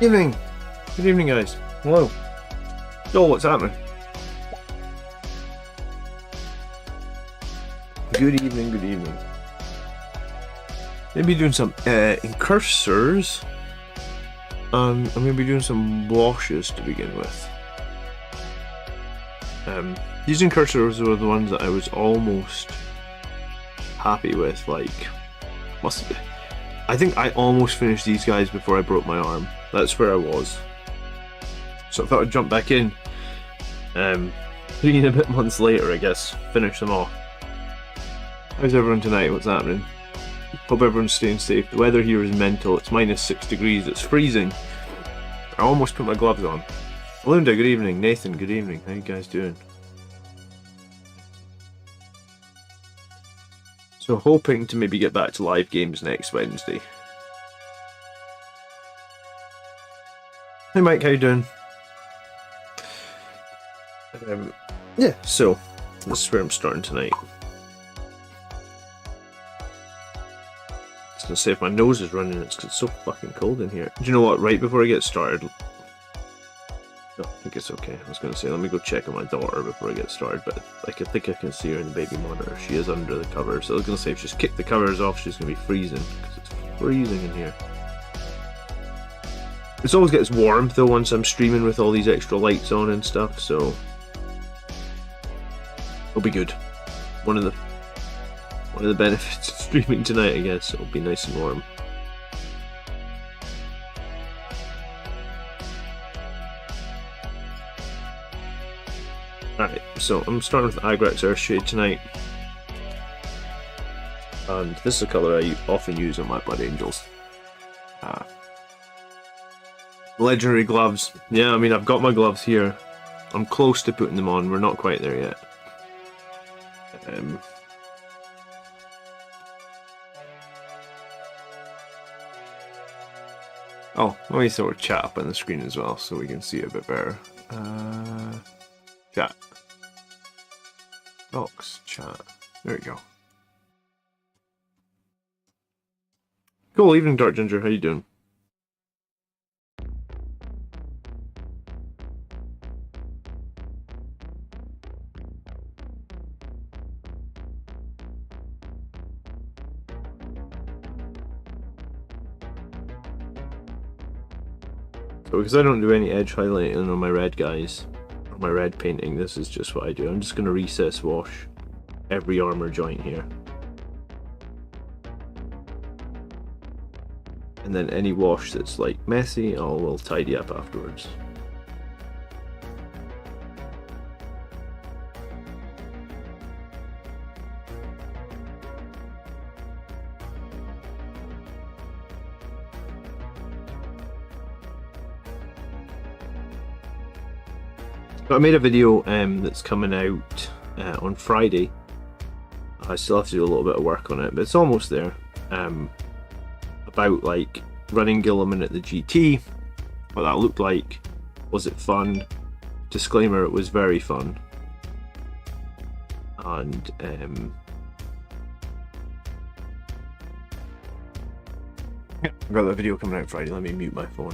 Evening. Good evening, guys. Hello. Joel, what's happening? Good evening, good evening. Maybe doing some incursors. I'm going to be doing some washes to begin with. These incursors were the ones that I was almost happy with, like... I think I almost finished these guys before I broke my arm. That's where I was. So I thought I'd jump back in. 3 and a bit months later, I guess. Finish them off. How's everyone tonight? What's happening? Hope everyone's staying safe. The weather here is mental. It's -6 degrees. It's freezing. I almost put my gloves on. Belinda, good evening. Nathan, good evening. How you guys doing? So hoping to maybe get back to live games next Wednesday. Hey Mike, how you doing? Yeah, so this is where I'm starting tonight. I was gonna say if my nose is running, it's 'cause it's so fucking cold in here. Do you know what? Right before I get started, no, I think it's okay. I was gonna say let me go check on my daughter before I get started, but I think I can see her in the baby monitor. She is under the covers. So I was gonna say if she's kicked the covers off, she's gonna be freezing because it's freezing in here. It always gets warm though once I'm streaming with all these extra lights on and stuff, so it'll be good. One of the benefits of streaming tonight, I guess. It'll be nice and warm. Alright, so I'm starting with Agrax Earthshade tonight. And this is a colour I often use on my Blood Angels. Legendary gloves. Yeah, I mean, I've got my gloves here. I'm close to putting them on. We're not quite there yet. Oh, let me throw a chat up on the screen as well so we can see it a bit better. Chat. Docs, chat. There we go. Cool, evening Dark Ginger, how you doing? So because I don't do any edge highlighting on my red guys, or my red painting, this is just what I do. I'm just going to recess wash every armor joint here. And then any wash that's like messy, we'll tidy up afterwards. So I made a video that's coming out on Friday. I still have to do a little bit of work on it, but it's almost there. About like running Gilliman at the GT, what that looked like. Was it fun? Disclaimer: it was very fun. And I've got that video coming out Friday. Let me mute my phone.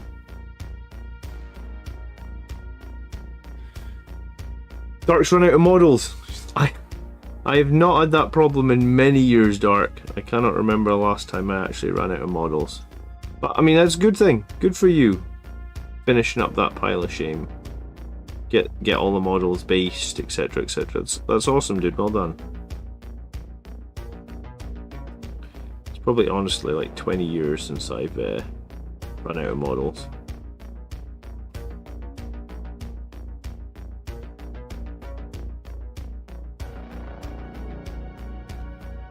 Dark's run out of models. I have not had that problem in many years, Dark. I cannot remember the last time I actually ran out of models. But I mean, that's a good thing. Good for you. Finishing up that pile of shame. Get all the models based, etc, etc. That's awesome, dude. Well done. It's probably honestly like 20 years since I've run out of models.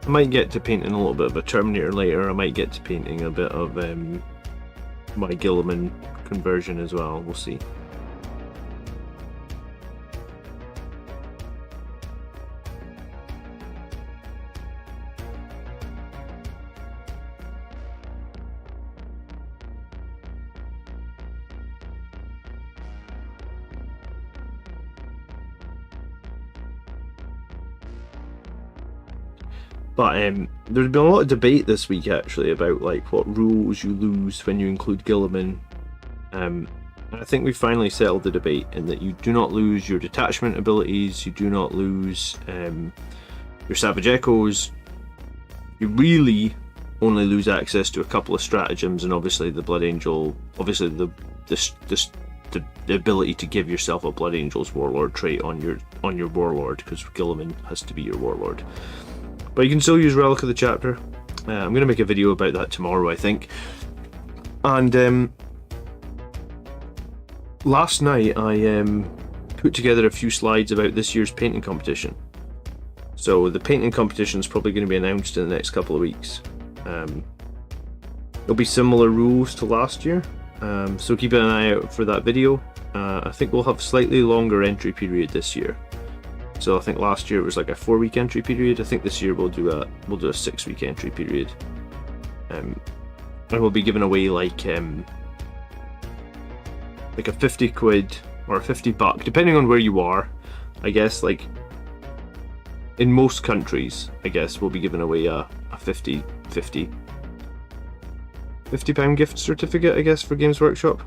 I might get to painting a little bit of a Terminator later. I might get to painting a bit of my Gilliman conversion as well. We'll see. But there's been a lot of debate this week actually about like what rules you lose when you include Gilliman And I think we finally settled the debate in that you do not lose your detachment abilities, you do not lose your Savage Echoes. You really only lose access to a couple of stratagems, and obviously the Blood Angel, obviously the ability to give yourself a Blood Angel's Warlord trait on your Warlord, because Guilliman has to be your Warlord. But you can still use Relic of the Chapter. I'm going to make a video about that tomorrow, I think. And last night I put together a few slides about this year's painting competition. So the painting competition is probably going to be announced in the next couple of weeks. There'll be similar rules to last year, so keep an eye out for that video. I think we'll have slightly longer entry period this year. So I think last year it was like a 4-week entry period. I think this year we'll do a 6-week entry period. And we'll be giving away like a 50 quid or a 50 buck, depending on where you are. I guess like in most countries, I guess we'll be giving away a 50 £50 gift certificate, I guess, for Games Workshop.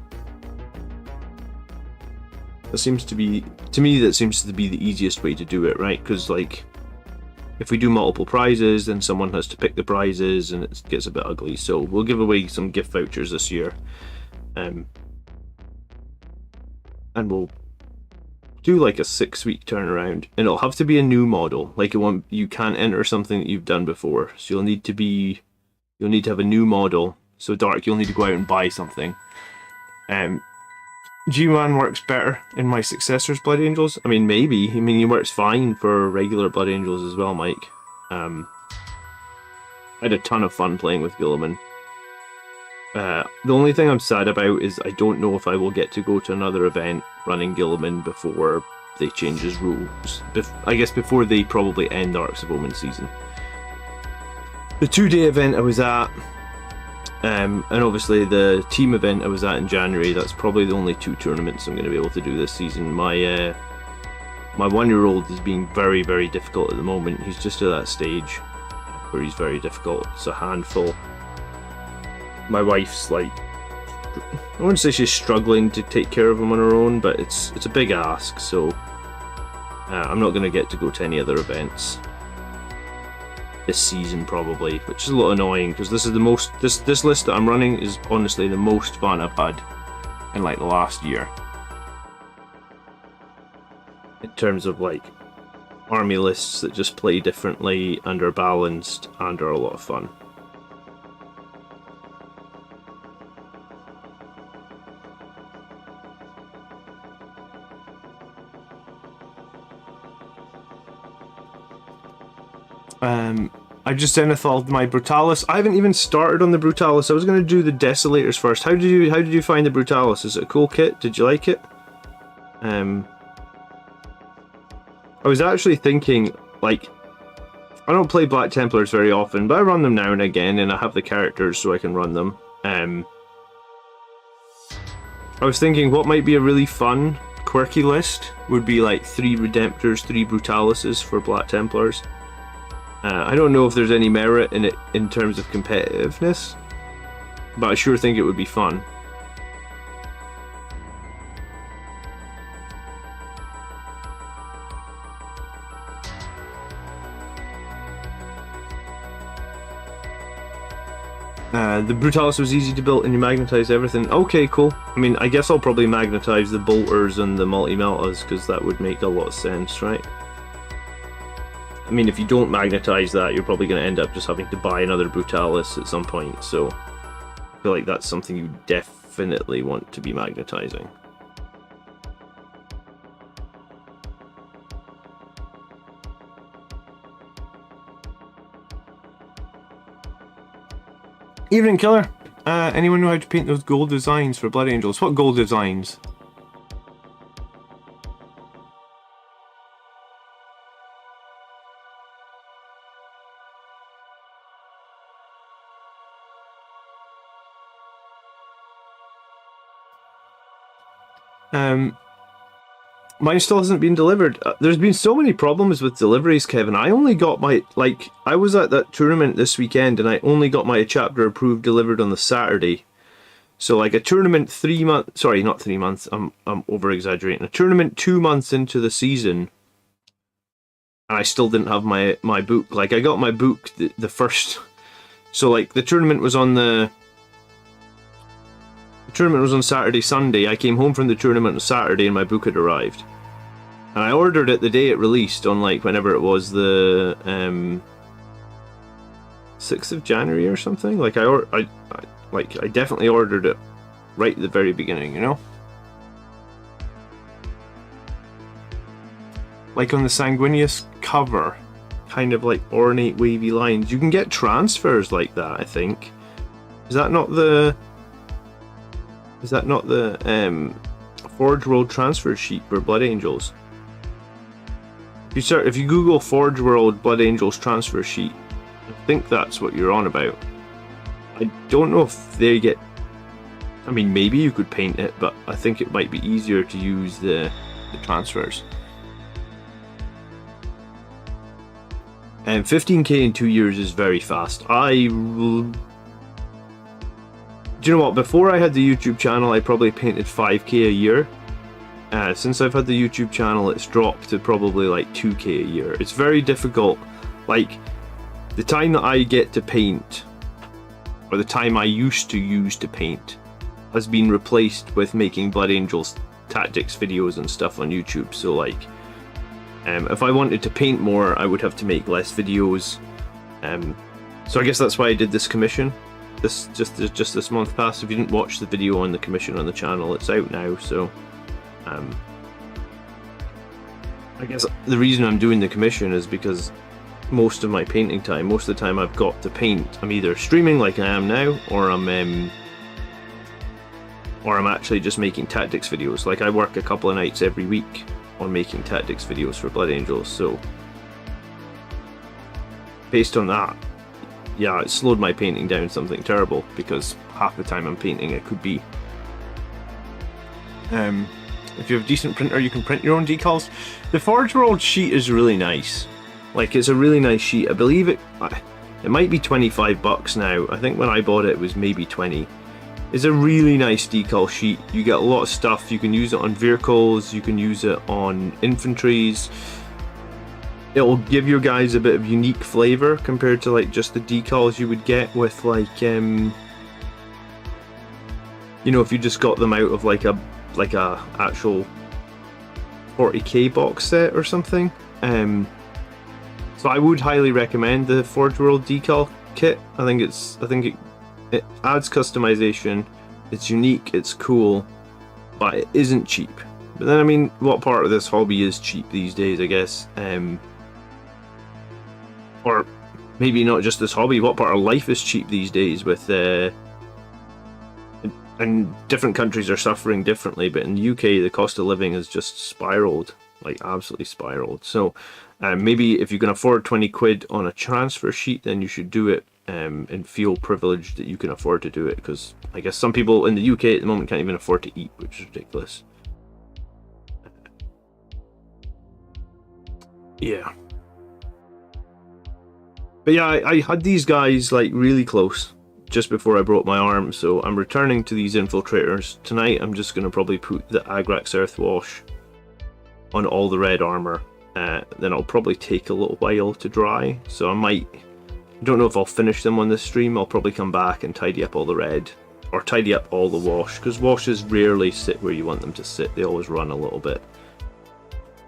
That seems to be, to me, that seems to be the easiest way to do it, right? Because like, if we do multiple prizes, then someone has to pick the prizes, and it gets a bit ugly. So we'll give away some gift vouchers this year, and we'll do like a 6-week turnaround, and it'll have to be a new model. Like, you can't enter something that you've done before, so you'll need to have a new model. So Dark, you'll need to go out and buy something. G-Man works better in my successor's Blood Angels. I mean, maybe. I mean, he works fine for regular Blood Angels as well, Mike. I had a ton of fun playing with Guilliman. The only thing I'm sad about is I don't know if I will get to go to another event running Guilliman before they change his rules. I guess before they probably end Arcs of Omen season. The 2-day event I was at, and obviously the team event I was at in January, that's probably the only 2 tournaments I'm going to be able to do this season. My 1-year-old is being very, very difficult at the moment. He's just at that stage where he's very difficult. It's a handful. My wife's like, I wouldn't say she's struggling to take care of him on her own, but it's a big ask, so I'm not going to get to go to any other events this season probably, which is a little annoying, because this is the most, this list that I'm running is honestly the most fun I've had in like the last year, in terms of like army lists that just play differently and are balanced and are a lot of fun. I just zenithalled my Brutalis. I haven't even started on the Brutalis. I was going to do the Desolators first. How did you find the Brutalis? Is it a cool kit? Did you like it? I was actually thinking, like, I don't play Black Templars very often, but I run them now and again, and I have the characters so I can run them. I was thinking what might be a really fun, quirky list would be like 3 Redemptors, 3 Brutalises for Black Templars. I don't know if there's any merit in it in terms of competitiveness, but I sure think it would be fun. The Brutalis was easy to build and you magnetize everything. Okay, cool. I mean, I guess I'll probably magnetize the Bolters and the Multi-Meltas, because that would make a lot of sense, right? I mean, if you don't magnetize that, you're probably going to end up just having to buy another Brutalis at some point, so I feel like that's something you definitely want to be magnetizing. Evening Killer! Anyone know how to paint those gold designs for Blood Angels? What gold designs? Mine still hasn't been delivered. There's been so many problems with deliveries, Kevin. I only got my, like, I was at that tournament this weekend and I only got my chapter approved delivered on the Saturday. So like a tournament 3 months, sorry, not 3 months, I'm over exaggerating. A tournament 2 months into the season, and I still didn't have my book. Like I got my book the first, so like the tournament was on Saturday, Sunday. I came home from the tournament on Saturday and my book had arrived. And I ordered it the day it released on like whenever it was, the 6th of January or something. Like I definitely ordered it right at the very beginning, you know? Like on the Sanguinius cover, kind of like ornate wavy lines. You can get transfers like that, I think. Is that not the Forge World transfer sheet for Blood Angels? If you Google Forge World Blood Angels transfer sheet, I think that's what you're on about. I don't know if they get... I mean, maybe you could paint it, but I think it might be easier to use the transfers. And 15k in 2 years is very fast. Do you know what? Before I had the YouTube channel, I probably painted 5k a year. Since I've had the YouTube channel, it's dropped to probably like 2k a year. It's very difficult. Like, the time that I get to paint, or the time I used to use to paint, has been replaced with making Blood Angels tactics videos and stuff on YouTube. So like, if I wanted to paint more, I would have to make less videos. So I guess that's why I did this commission. Just this month past. If you didn't watch the video on the commission on the channel, it's out now. So I guess the reason I'm doing the commission is because most of my painting time, most of the time I've got to paint, I'm either streaming like I am now, or I'm actually just making tactics videos. Like I work a couple of nights every week on making tactics videos for Blood Angels, so based on that, yeah, it slowed my painting down something terrible, because half the time I'm painting it could be... if you have a decent printer, you can print your own decals. The Forge World sheet is really nice. Like, it's a really nice sheet. I believe it might be 25 bucks now. I think when I bought it, it was maybe 20. It's a really nice decal sheet. You get a lot of stuff. You can use it on vehicles, you can use it on infantries. It'll give your guys a bit of unique flavor compared to like just the decals you would get with like you know, if you just got them out of like a actual 40k box set or something. So I would highly recommend the Forge World decal kit. I think it adds customization, it's unique, it's cool, but it isn't cheap. But then, I mean, what part of this hobby is cheap these days, I guess? Or maybe not just this hobby, what part of life is cheap these days with... and different countries are suffering differently, but in the UK the cost of living has just spiraled, like absolutely spiraled. So maybe if you can afford 20 quid on a transfer sheet, then you should do it and feel privileged that you can afford to do it, because I guess some people in the UK at the moment can't even afford to eat, which is ridiculous. Yeah. But yeah, I had these guys like really close just before I broke my arm, so I'm returning to these infiltrators. Tonight I'm just going to probably put the Agrax Earthwash on all the red armour. Then it'll probably take a little while to dry, so I don't know if I'll finish them on this stream. I'll probably come back and tidy up all the red, or tidy up all the wash, because washes rarely sit where you want them to sit, they always run a little bit.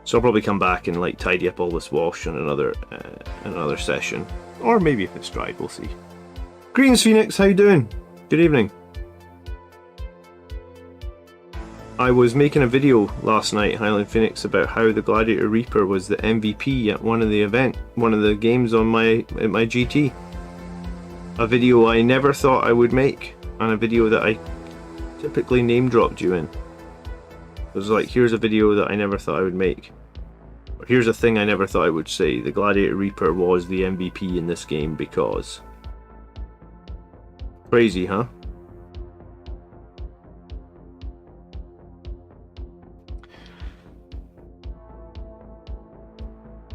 So I'll probably come back and like tidy up all this wash in another session, or maybe if it's dried, we'll see. Greetings Phoenix, how you doing? Good evening. I was making a video last night, Highland Phoenix, about how the Gladiator Reaper was the MVP at one of the games on my GT. A video I never thought I would make, and a video that I typically name dropped you in. It was like, here's a video that I never thought I would make. Or here's a thing I never thought I would say. The Gladiator Reaper was the MVP in this game because... Crazy, huh?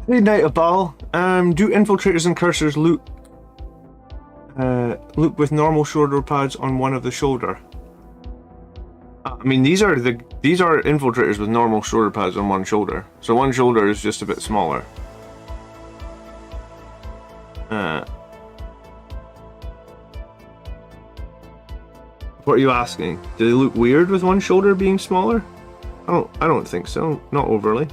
Hey, Knight of Baal. Do infiltrators and cursors loop with normal shoulder pads on one of the shoulder? I mean, these are infiltrators with normal shoulder pads on one shoulder. So one shoulder is just a bit smaller. What are you asking? Do they look weird with one shoulder being smaller? I don't think so. Not overly.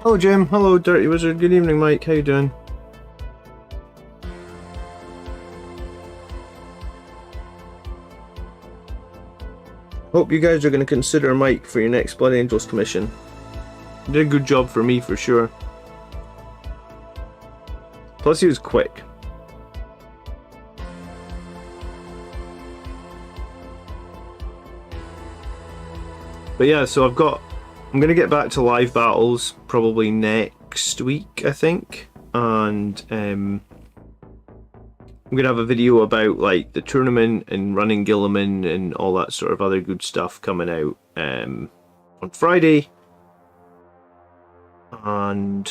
Hello Jim, hello Dirty Wizard, good evening Mike, how you doing? Hope you guys are going to consider Mike for your next Blood Angels commission. You did a good job for me for sure. Plus he was quick. But yeah, so I'm going to get back to live battles probably next week, I think. And I'm going to have a video about like the tournament and running Gilliman and all that sort of other good stuff coming out on Friday. And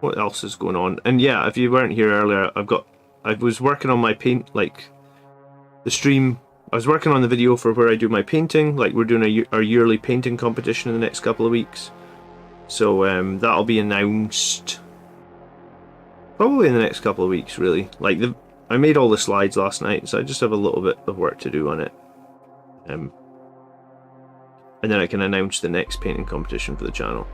what else is going on? And yeah, if you weren't here earlier, I was working on my paint, like the stream. I was working on the video for where I do my painting, like we're doing our yearly painting competition in the next couple of weeks. So that'll be announced probably in the next couple of weeks, really. Like I made all the slides last night, so I just have a little bit of work to do on it. And then I can announce the next painting competition for the channel.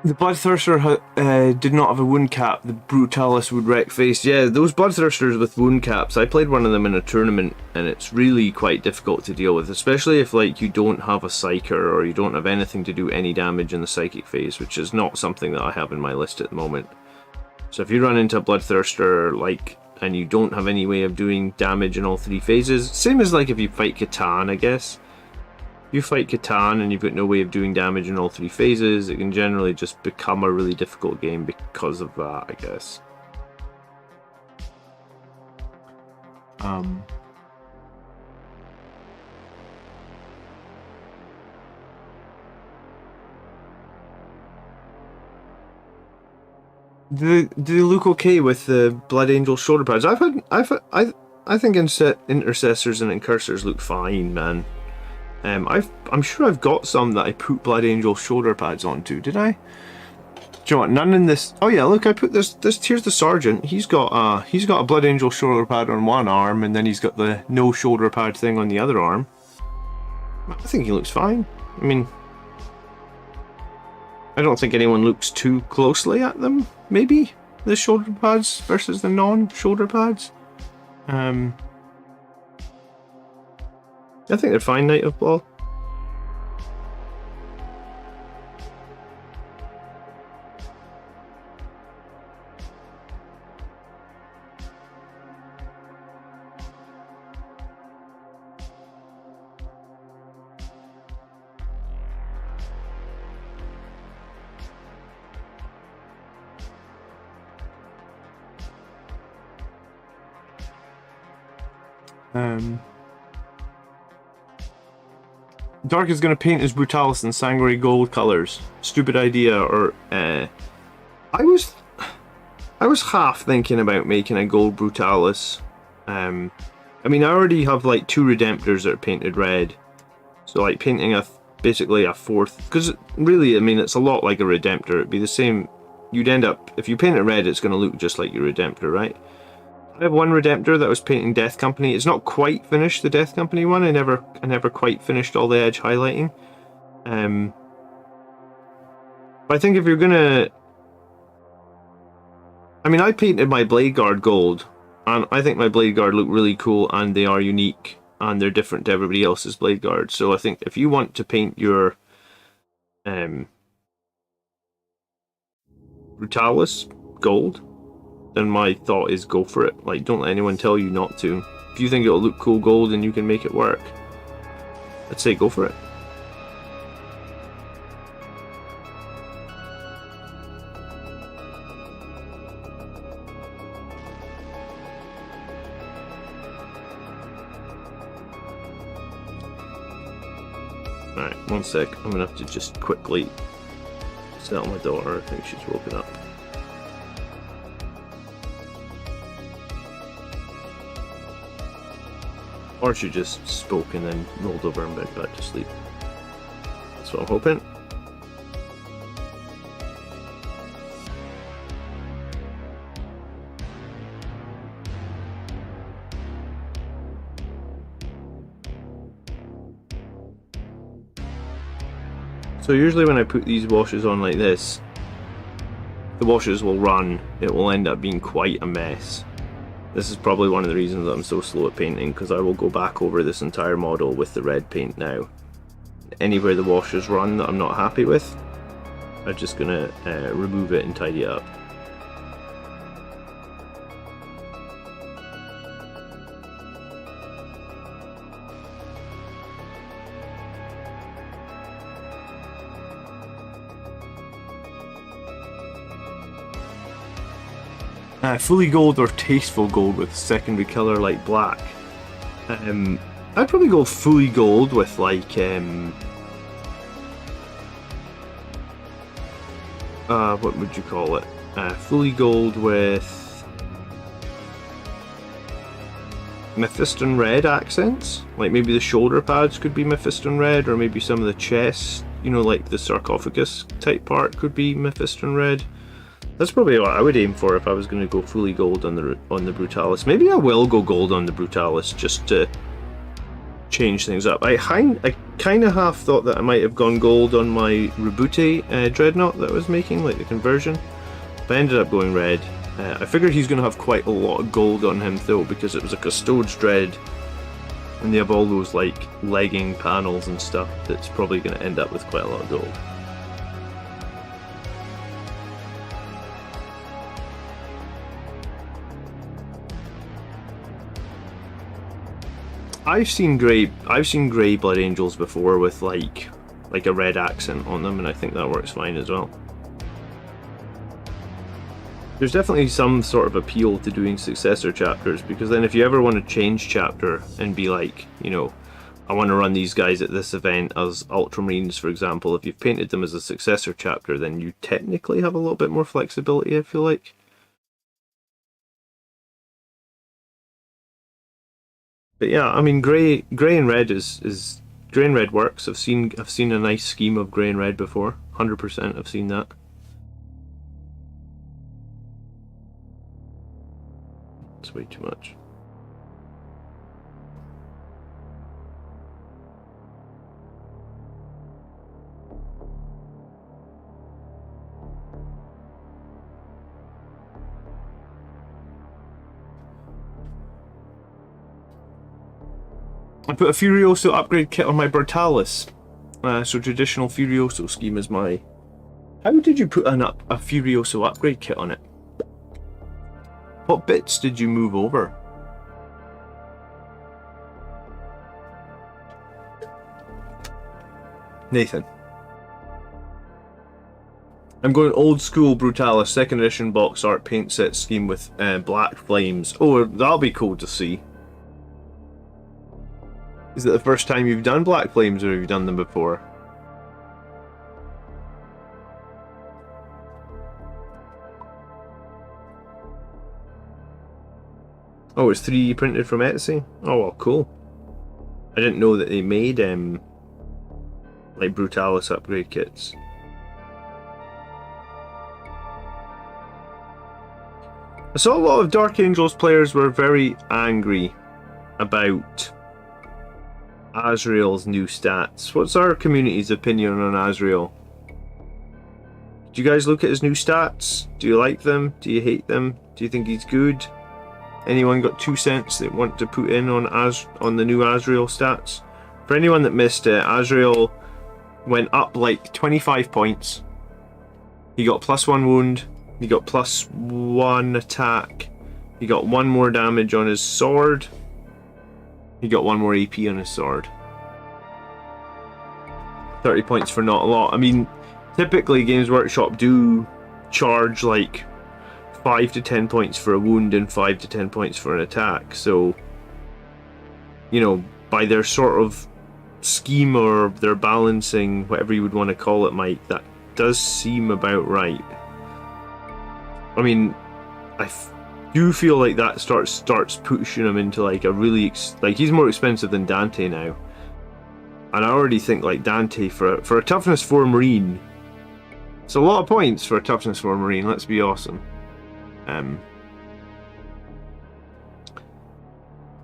The Bloodthirster did not have a wound cap. The Brutalis would wreck face. Yeah, those Bloodthirsters with wound caps, I played one of them in a tournament and it's really quite difficult to deal with, especially if like you don't have a Psyker or you don't have anything to do any damage in the Psychic phase, which is not something that I have in my list at the moment. So if you run into a Bloodthirster like and you don't have any way of doing damage in all three phases, same as like if you fight Catan, I guess. If you fight Catan and you've got no way of doing damage in all three phases, it can generally just become a really difficult game because of that, I guess. Do they look okay with the Blood Angel shoulder pads? I think Intercessors and Incursors look fine, man. I'm sure I've got some that I put Blood Angel shoulder pads onto. Did I? Do you know what? None in this. Oh yeah, look, I put this. Here's the Sergeant. He's got a Blood Angel shoulder pad on one arm, and then he's got the no shoulder pad thing on the other arm. I think he looks fine. I mean, I don't think anyone looks too closely at them. Maybe the shoulder pads versus the non-shoulder pads. I think they're fine, Knight of Ball. Dark is going to paint his Brutalis in Sanguinary Gold colours. Stupid idea, or I was half thinking about making a Gold Brutalis. I mean, I already have like 2 Redemptors that are painted red, so like painting basically a 4th, because really, I mean, it's a lot like a Redemptor. It'd be the same. You'd end up, if you paint it red, it's going to look just like your Redemptor, right? I have one Redemptor that was painting Death Company. It's not quite finished, the Death Company one. I never quite finished all the edge highlighting. But I think if you're gonna, I mean, I painted my Blade Guard gold, and I think my Blade Guard look really cool, and they are unique. and they're different to everybody else's blade guards. So I think if you want to paint your Brutalis gold, then my thought is go for it. Like, don't let anyone tell you not to. If you think it'll look cool gold and you can make it work, I'd say go for it. Alright, one sec. I'm gonna have to just quickly settle my daughter. I think she's woken up. Or she just spoke and then rolled over and went back to sleep. That's what I'm hoping. So usually when I put these washes on like this, the washes will run. It will end up being quite a mess. This is probably one of the reasons that I'm so slow at painting, because I will go back over this entire model with the red paint now. Anywhere the washes run that I'm not happy with, I'm just going to remove it and tidy it up. Fully gold or tasteful gold with secondary colour like black. I'd probably go fully gold with like what would you call it? Fully gold with Mephiston red accents. Like maybe the shoulder pads could be Mephiston red, or maybe some of the chest, you know, like the sarcophagus type part could be Mephiston red. That's probably what I would aim for if I was going to go fully gold on the Brutalis. Maybe I will go gold on the Brutalis just to change things up. I kind of half thought that I might have gone gold on my Rebute Dreadnought that I was making, like the conversion. But I ended up going red. I figured he's going to have quite a lot of gold on him though, because it was a Custodes Dread. And they have all those like legging panels and stuff that's probably going to end up with quite a lot of gold. I've seen grey Blood Angels before with like a red accent on them, and I think that works fine as well. There's definitely some sort of appeal to doing successor chapters, because then if you ever want to change chapter and be like, you know, I want to run these guys at this event as Ultramarines, for example, if you've painted them as a successor chapter, then you technically have a little bit more flexibility, I feel like. But yeah, I mean, grey and red is grey and red works. I've seen a nice scheme of grey and red before. 100% I've seen that. It's way too much. I put a Furioso upgrade kit on my Brutalis. So traditional Furioso scheme is my... How did you put a Furioso upgrade kit on it? What bits did you move over? Nathan. I'm going old school Brutalis, 2nd edition box art paint set scheme with black flames. Oh, that'll be cool to see. Is it the first time you've done black flames, or have you done them before? Oh, it's 3D printed from Etsy? Oh, well, cool. I didn't know that they made like Brutalis upgrade kits. I saw a lot of Dark Angels players were very angry about Azrael's new stats. What's our community's opinion on Azrael? Do you guys look at his new stats? Do you like them? Do you hate them? Do you think he's good? Anyone got 2 cents they want to put in on the new Azrael stats? For anyone that missed it, Azrael went up like 25 points. He got +1 wound, he got +1 attack, he got 1 more damage on his sword, he got 1 more AP on his sword. 30 points for not a lot. I mean, typically Games Workshop do charge like 5 to 10 points for a wound and 5 to 10 points for an attack, so, you know, by their sort of scheme or their balancing, whatever you would want to call it, Mike, that does seem about right. I mean, I do feel like that starts pushing him into like a really like he's more expensive than Dante now, and I already think like Dante for a toughness 4 Marine, it's a lot of points for a toughness 4 Marine. Let's be awesome.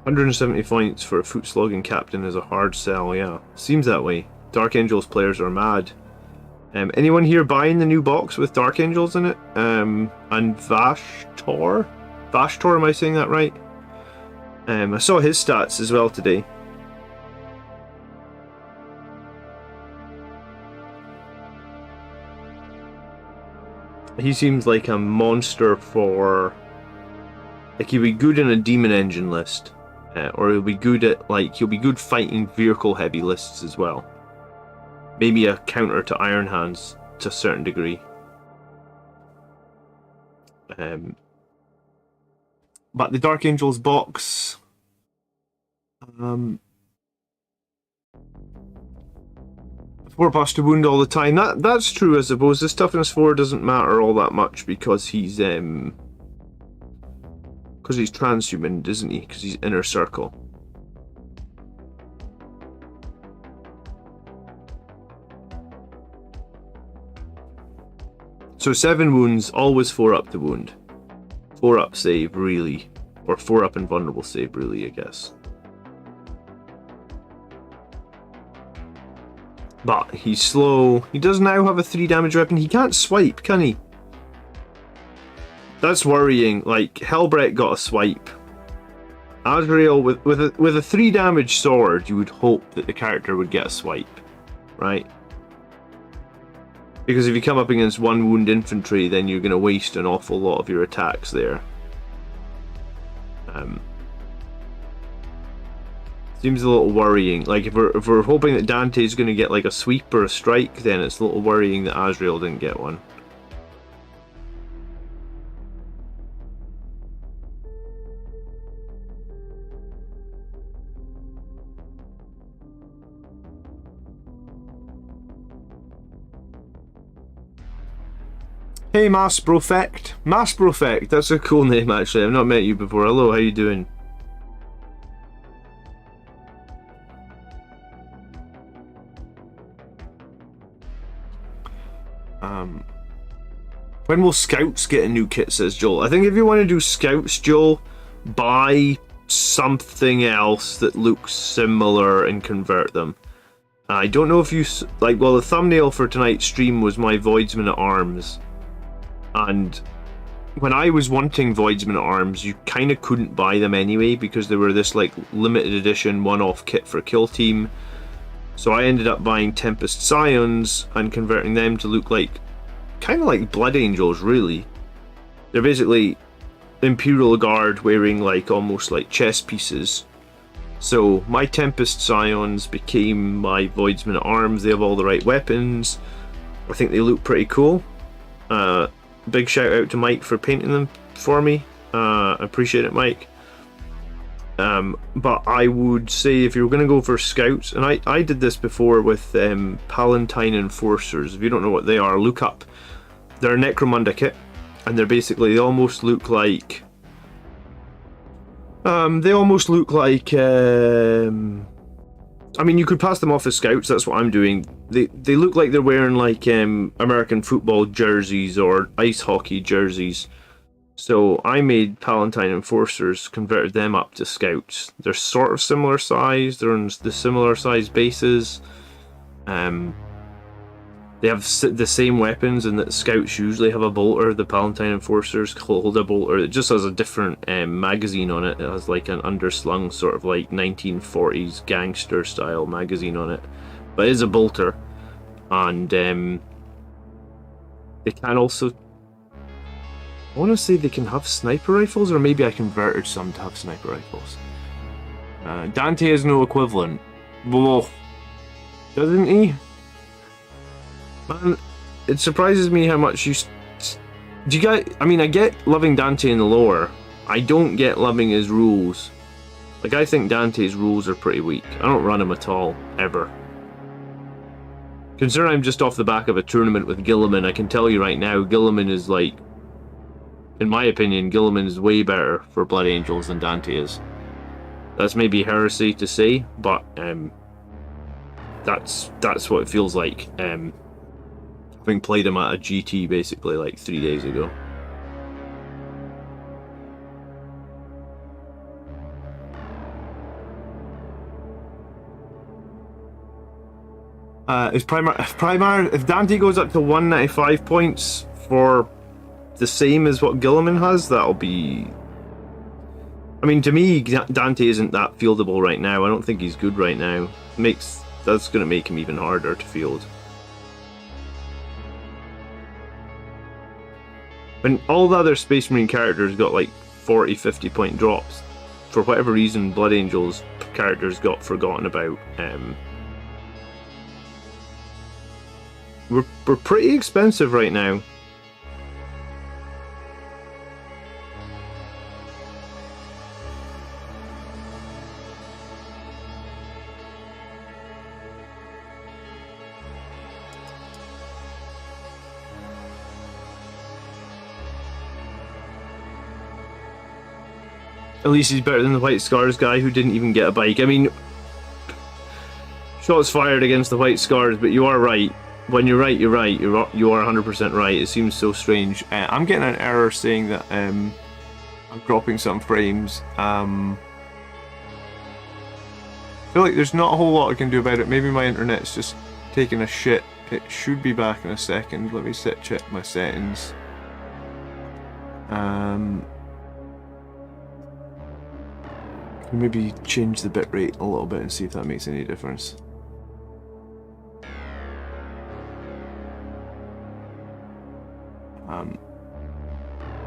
170 points for a foot slogging captain is a hard sell. Yeah, seems that way. Dark Angels players are mad. Anyone here buying the new box with Dark Angels in it? And Vashtor? Vashtor, am I saying that right? I saw his stats as well today. He seems like a monster for... like he'll be good in a Demon Engine list. Or he'll be good at, like, he'll be good fighting vehicle heavy lists as well. Maybe a counter to Iron Hands to a certain degree. But the Dark Angels box... 4+ to wound all the time. That's true, I suppose. His toughness 4 doesn't matter all that much because he's transhuman, isn't he? Because he's inner circle. So 7 wounds, always 4 up to wound. 4 up save, really. Or 4 up invulnerable save, really, I guess. But he's slow. He does now have a 3 damage weapon. He can't swipe, can he? That's worrying. Like, Helbrecht got a swipe. Azrael, with a 3 damage sword, you would hope that the character would get a swipe, right? Because if you come up against 1 wound infantry, then you're going to waste an awful lot of your attacks there. Seems a little worrying. Like, if we're hoping that Dante's going to get like a sweep or a strike, then it's a little worrying that Azrael didn't get one. Hey, Masbrofect. Masbrofect, that's a cool name actually. I've not met you before. Hello, how you doing? When will Scouts get a new kit, says Joel? I think if you want to do Scouts, Joel, buy something else that looks similar and convert them. I don't know if you... like, well, the thumbnail for tonight's stream was my Voidsman at Arms. And when I was wanting Voidsman at Arms, you kind of couldn't buy them anyway because they were this like limited edition one-off kit for Kill Team. So I ended up buying Tempest Scions and converting them to look like kind of like Blood Angels, really. They're basically Imperial Guard wearing like almost like chess pieces. So my Tempest Scions became my Voidsman at Arms. They have all the right weapons. I think they look pretty cool. Big shout out to Mike for painting them for me. I appreciate it, Mike. But I would say if you're going to go for Scouts, and I did this before with Palatine Enforcers. If you don't know what they are, look up. They're a Necromunda kit, and they're basically, they almost look like... I mean, you could pass them off as Scouts, that's what I'm doing. They look like they're wearing like American football jerseys or ice hockey jerseys. So I made Palatine Enforcers, converted them up to Scouts. They're sort of similar size, they're on the similar size bases. They have the same weapons, and that scouts usually have a bolter. The Palatine Enforcers hold a bolter. It just has a different magazine on it. It has like an underslung sort of like 1940s gangster style magazine on it. But it is a bolter. And they can also... I want to say they can have sniper rifles, or maybe I converted some to have sniper rifles. Dante has no equivalent. Whoa. Doesn't he? Man, it surprises me how much you... Do you get... I mean, I get loving Dante in the lore. I don't get loving his rules. Like, I think Dante's rules are pretty weak. I don't run him at all, ever. Considering I'm just off the back of a tournament with Guilliman, I can tell you right now, Guilliman is like... In my opinion, Guilliman is way better for Blood Angels than Dante is. That's maybe heresy to say, but that's what it feels like. Having played him at a GT basically like 3 days ago. If Dante goes up to 195 points for the same as what Guilliman has, that'll be... I mean, to me, Dante isn't that fieldable right now. I don't think he's good right now. That's going to make him even harder to field. When all the other Space Marine characters got like 40, 50 point drops, for whatever reason, Blood Angels characters got forgotten about. We're pretty expensive right now. At least he's better than the White Scars guy who didn't even get a bike. I mean, shots fired against the White Scars, but you are right. When you're right, you're right. You are 100% right. It seems so strange. I'm getting an error saying that I'm dropping some frames. I feel like there's not a whole lot I can do about it. Maybe my internet's just taking a shit. It should be back in a second. Let me check my settings. Maybe change the bitrate a little bit and see if that makes any difference.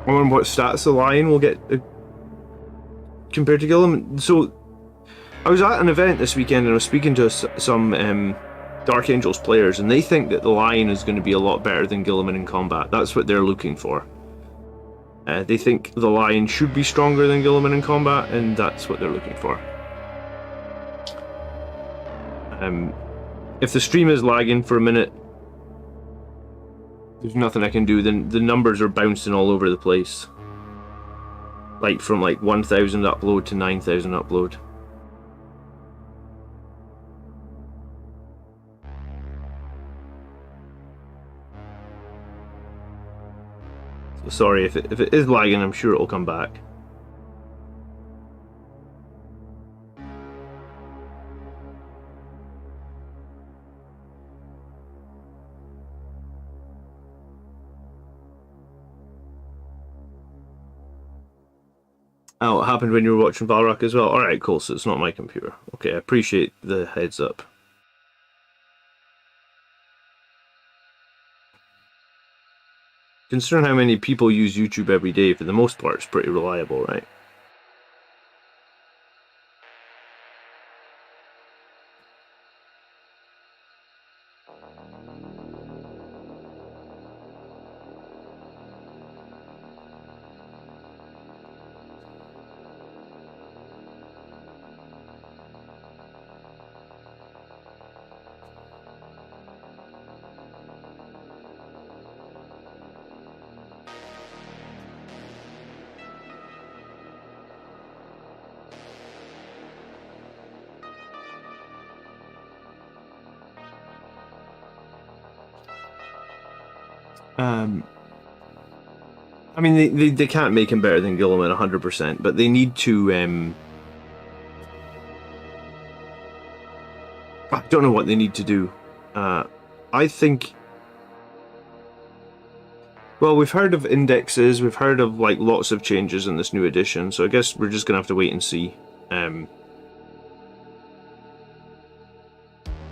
I wonder what stats the Lion will get compared to Guilliman. So, I was at an event this weekend and I was speaking to some Dark Angels players, and they think that the Lion is going to be a lot better than Guilliman in combat. That's what they're looking for. They think the Lion should be stronger than Guilliman in combat, and that's what they're looking for. If the stream is lagging for a minute, there's nothing I can do. Then the numbers are bouncing all over the place. Like from like 1,000 upload to 9,000 upload. Sorry, if it is lagging, I'm sure it'll come back. Oh, it happened when you were watching Valrak as well? Alright, cool, so it's not my computer. Okay, I appreciate the heads up. Considering how many people use YouTube every day, for the most part, it's pretty reliable, right? I mean, they can't make him better than Guilliman 100%, but they need to, I don't know what they need to do. I think Well, we've heard of indexes, we've heard of like lots of changes in this new edition, so I guess we're just gonna have to wait and see. And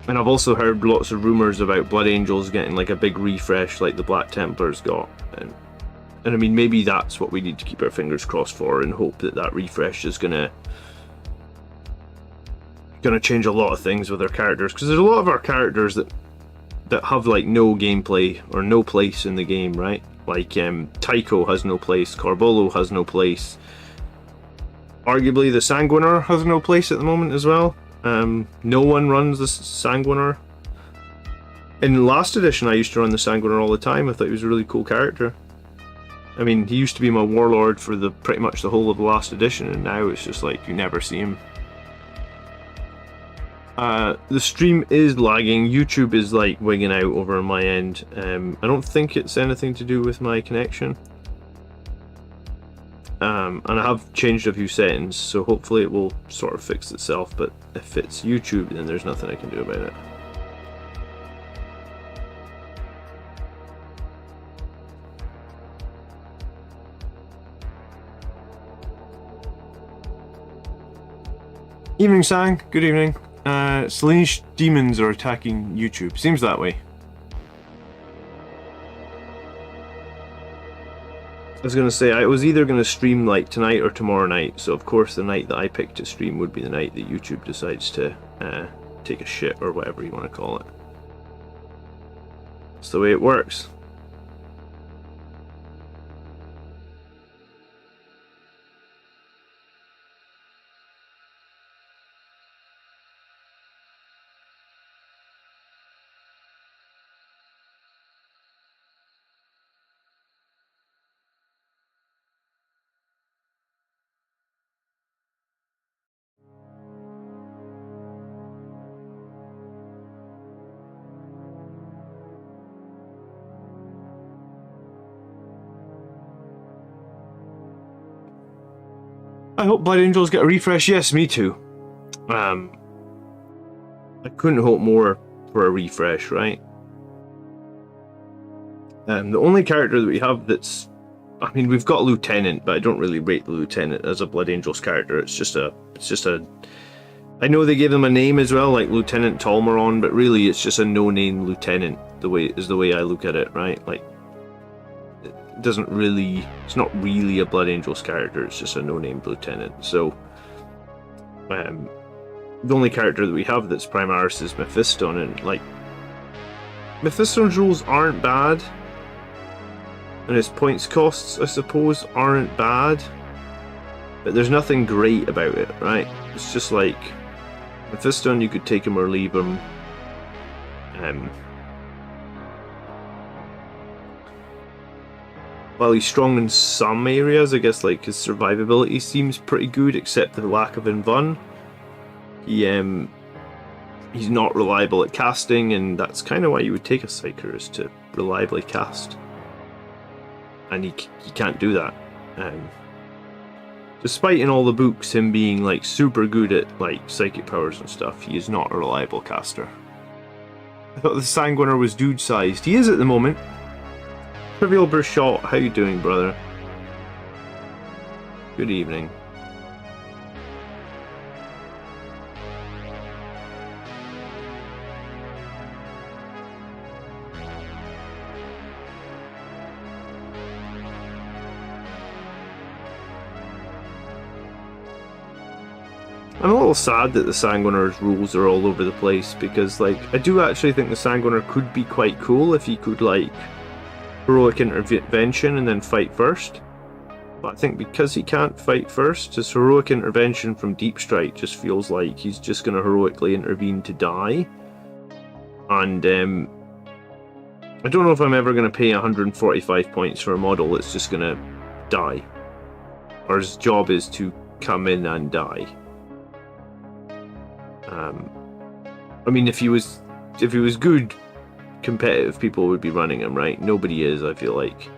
I've also heard lots of rumours about Blood Angels getting like a big refresh like the Black Templars got. And I mean, maybe that's what we need to keep our fingers crossed for and hope that that refresh is gonna change a lot of things with our characters, because there's a lot of our characters that have like no gameplay or no place in the game, right? Like Tycho has no place, Corbolo has no place, arguably the Sanguiner has no place at the moment as well. No one runs the Sanguiner. In last edition I used to run the Sanguiner all the time. I thought he was a really cool character. I mean, he used to be my warlord for pretty much the whole of the last edition, and now it's just like you never see him. The stream is lagging. YouTube is like wigging out over on my end. I don't think it's anything to do with my connection. And I have changed a few settings, so hopefully it will sort of fix itself, but if it's YouTube, then there's nothing I can do about it. Evening, Sang. Good evening. Slaanesh demons are attacking YouTube. Seems that way. I was going to say, I was either going to stream like tonight or tomorrow night, so of course the night that I picked to stream would be the night that YouTube decides to take a shit, or whatever you want to call it. That's the way it works. I hope Blood Angels get a refresh. Yes, me too. I couldn't hope more for a refresh, right? The only character that we have that's... I mean, we've got Lieutenant, but I don't really rate the Lieutenant as a Blood Angels character. It's just a... I know they gave them a name as well, like Lieutenant Talmaron, but really it's just a no-name Lieutenant, the way I look at it, right? Like, it doesn't really... It's not really a Blood Angels character, it's just a no-named Lieutenant. So, the only character that we have that's Primaris is Mephiston, and like, Mephiston's rules aren't bad, and his points costs, I suppose, aren't bad, but there's nothing great about it, right? It's just like, Mephiston, you could take him or leave him. While he's strong in some areas, I guess like his survivability seems pretty good, except the lack of Invuln. He's not reliable at casting, and that's kind of why you would take a Psyker, is to reliably cast. And he can't do that. Despite in all the books him being like super good at like psychic powers and stuff, he is not a reliable caster. I thought the Sanguiner was dude-sized. He is at the moment. Trivial Bershot, how you doing, brother? Good evening. I'm a little sad that the Sanguiner's rules are all over the place, because like, I do actually think the Sanguiner could be quite cool if he could like heroic intervention and then fight first. But I think because he can't fight first, his heroic intervention from Deep Strike just feels like he's just going to heroically intervene to die. And I don't know if I'm ever going to pay 145 points for a model that's just going to die. Or his job is to come in and die. I mean, if he was good, competitive people would be running him, right? Nobody is, I feel like.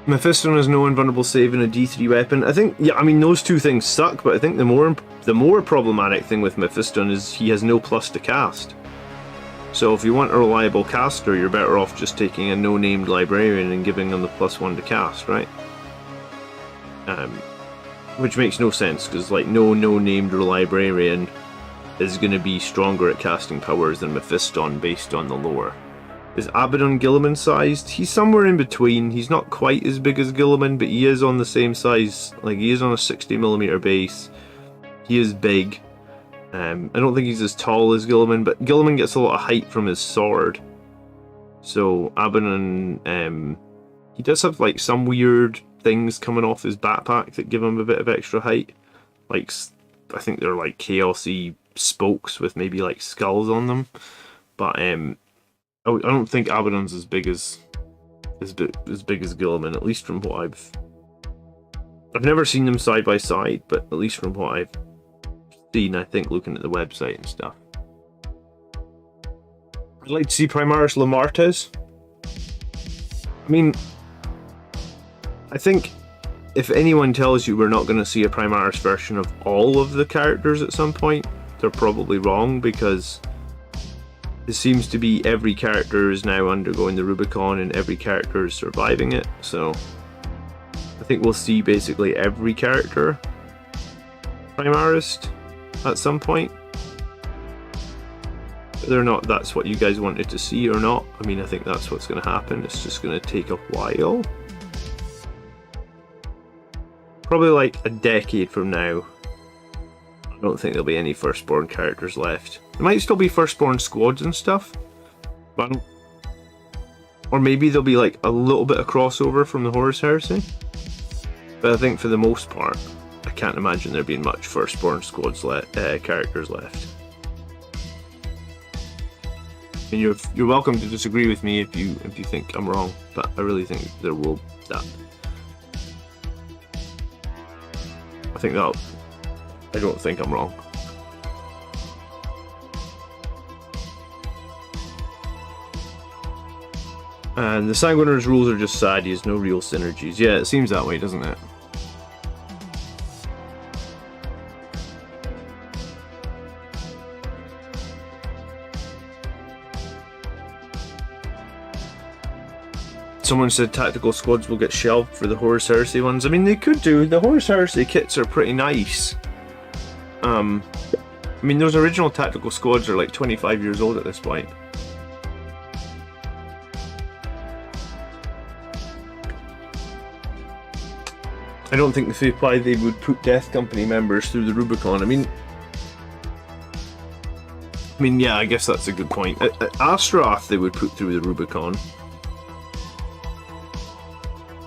Mephiston has no invulnerable save and a D3 weapon. I think, yeah, I mean, those two things suck, but I think the more problematic thing with Mephiston is he has no plus to cast. So if you want a reliable caster, you're better off just taking a no-named librarian and giving them the +1 to cast, right? Which makes no sense, because like no-named librarian is going to be stronger at casting powers than Mephiston based on the lore. Is Abaddon Guilliman sized? He's somewhere in between. He's not quite as big as Guilliman, but he is on the same size. Like, he is on a 60mm base. He is big. I don't think he's as tall as Guilliman, but Guilliman gets a lot of height from his sword. So Abaddon, he does have like some weird things coming off his backpack that give him a bit of extra height. Like, I think they're like chaosy spokes with maybe like skulls on them. But I don't think Abaddon's as big as Guilliman, at least from what I've never seen them side by side, but at least from what I've seen, I think, looking at the website and stuff. I'd like to see Primaris Lamartes. I mean, I think if anyone tells you we're not going to see a Primaris version of all of the characters at some point, they're probably wrong, because it seems to be every character is now undergoing the Rubicon and every character is surviving it, so I think we'll see basically every character Primarist at some point. Whether or not that's what you guys wanted to see or not, I mean, I think that's what's going to happen. It's just going to take a while. Probably like a decade from now, I don't think there'll be any Firstborn characters left. There might still be Firstborn squads and stuff, but or maybe there'll be like a little bit of crossover from the Horus Heresy. But I think for the most part, I can't imagine there being much Firstborn squads characters left. And you're welcome to disagree with me if you think I'm wrong, but I really think there will that. I don't think I'm wrong. And the Sanguinar's rules are just sad, he has no real synergies. Yeah, it seems that way, doesn't it? Someone said tactical squads will get shelved for the Horus Heresy ones. I mean, they could do. The Horus Heresy kits are pretty nice. I mean, those original tactical squads are like 25 years old at this point. I don't think if they apply they would put Death Company members through the Rubicon. I mean, yeah, I guess that's a good point. Astaroth they would put through the Rubicon.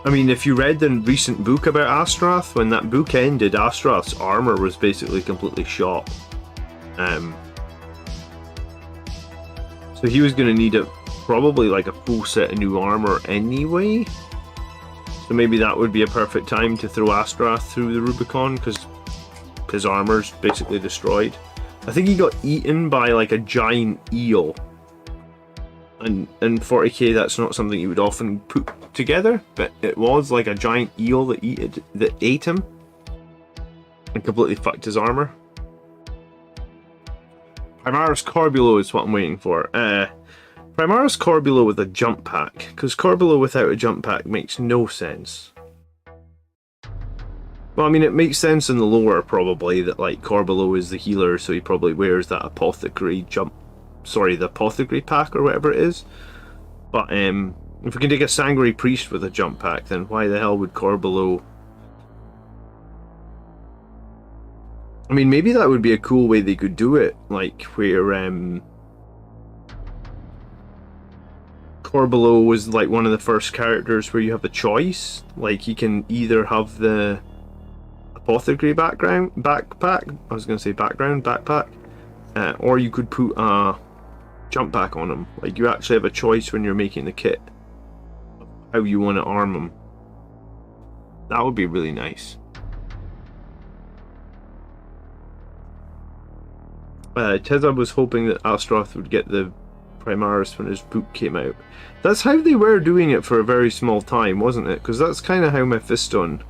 I mean, if you read the recent book about Astaroth, when that book ended, Astaroth's armor was basically completely shot. So he was going to need probably like a full set of new armor anyway. So maybe that would be a perfect time to throw Astaroth through the Rubicon, because his armor's basically destroyed. I think he got eaten by like a giant eel. And in 40k that's not something you would often put together, but it was like a giant eel that ate him and completely fucked his armor. Primaris Corbulo is what I'm waiting for. Primaris Corbulo with a jump pack, because Corbulo without a jump pack makes no sense. Well, I mean, it makes sense in the lore probably that like Corbulo is the healer, so he probably wears that apothecary the apothecary pack or whatever it is. But if we can take a Sanguinary Priest with a jump pack, then why the hell would Corbulo... I mean, maybe that would be a cool way they could do it, like where Corbulo was like one of the first characters where you have a choice. Like, he can either have the apothecary backpack, or you could put a jump pack on him. Like, you actually have a choice when you're making the kit of how you want to arm him. That would be really nice. Teza was hoping that Astaroth would get the Primaris when his book came out. That's how they were doing it for a very small time, wasn't it? Because that's kind of how Mephiston...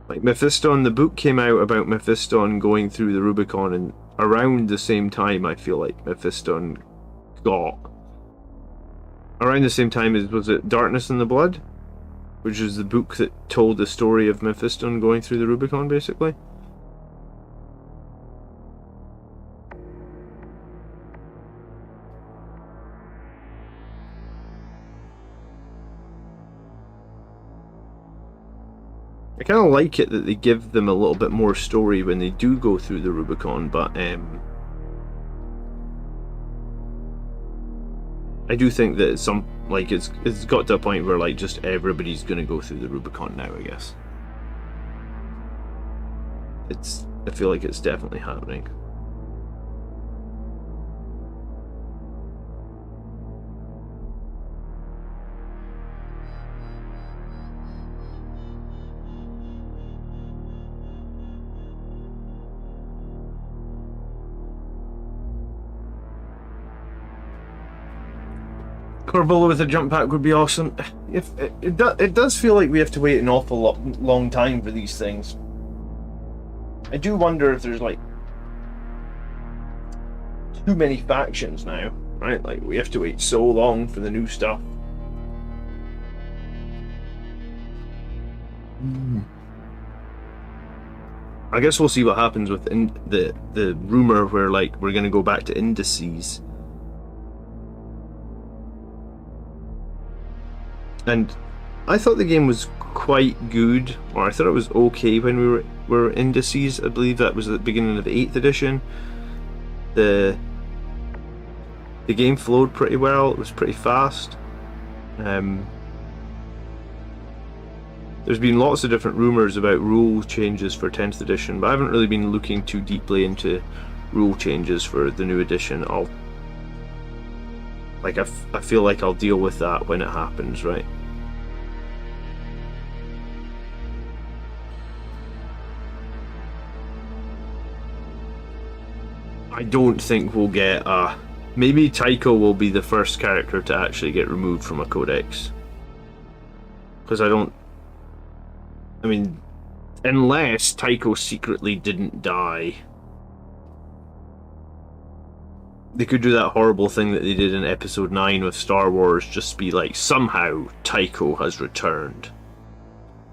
Like, Mephiston, the book came out about Mephiston going through the Rubicon, and around the same time, I feel like Mephiston got... Around the same time as, was it Darkness in the Blood? Which is the book that told the story of Mephiston going through the Rubicon, basically. I kind of like it that they give them a little bit more story when they do go through the Rubicon, but I do think that it's got to a point where like just everybody's gonna go through the Rubicon now, I guess. I feel like it's definitely happening. Corvola with a jump pack would be awesome. It does feel like we have to wait an awful long time for these things. I do wonder if there's like too many factions now, right? Like we have to wait so long for the new stuff. I guess we'll see what happens with the rumor where like we're gonna go back to indices. And I thought the game was quite good, or I thought it was okay when we were indices. I believe that was at the beginning of the 8th edition. The game flowed pretty well, it was pretty fast. There's been lots of different rumours about rule changes for 10th edition, but I haven't really been looking too deeply into rule changes for the new edition. I feel like I'll deal with that when it happens, right? I don't think we'll get maybe Tycho will be the first character to actually get removed from a codex. Because I mean, unless Tycho secretly didn't die. They could do that horrible thing that they did in episode 9 with Star Wars, just be like, somehow Tycho has returned.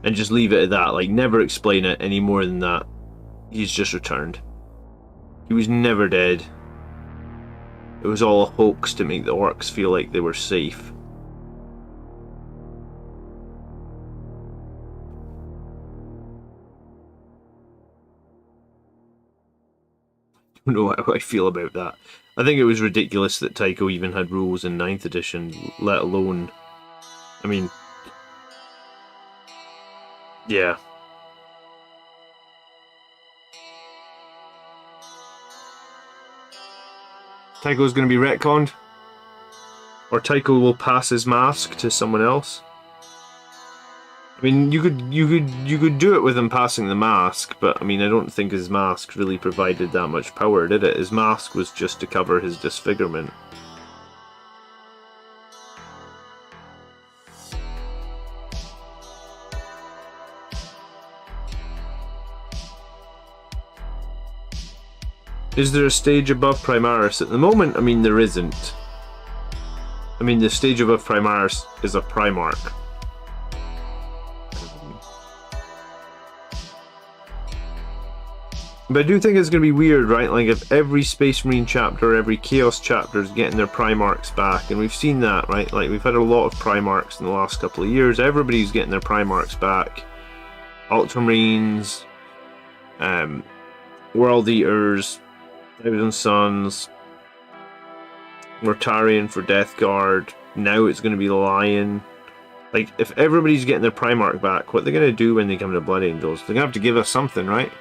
And just leave it at that, like never explain it any more than that. He's just returned. He was never dead. It was all a hoax to make the orcs feel like they were safe. I don't know how I feel about that. I think it was ridiculous that Tycho even had rules in 9th edition, let alone... I mean... Yeah. Tycho's going to be retconned? Or Tycho will pass his mask to someone else? I mean, you could do it with him passing the mask, but I mean, I don't think his mask really provided that much power, did it? His mask was just to cover his disfigurement. Is there a stage above Primaris? At the moment, I mean, there isn't. I mean, the stage above Primaris is a Primarch. But I do think it's going to be weird, right? Like, if every Space Marine chapter, every Chaos chapter is getting their Primarchs back, and we've seen that, right? Like, we've had a lot of Primarchs in the last couple of years. Everybody's getting their Primarchs back. Ultramarines, World Eaters, Thousand Suns, Mortarion for Death Guard. Now it's going to be Lion. Like, if everybody's getting their Primarch back, what are they going to do when they come to Blood Angels? They're going to have to give us something, right?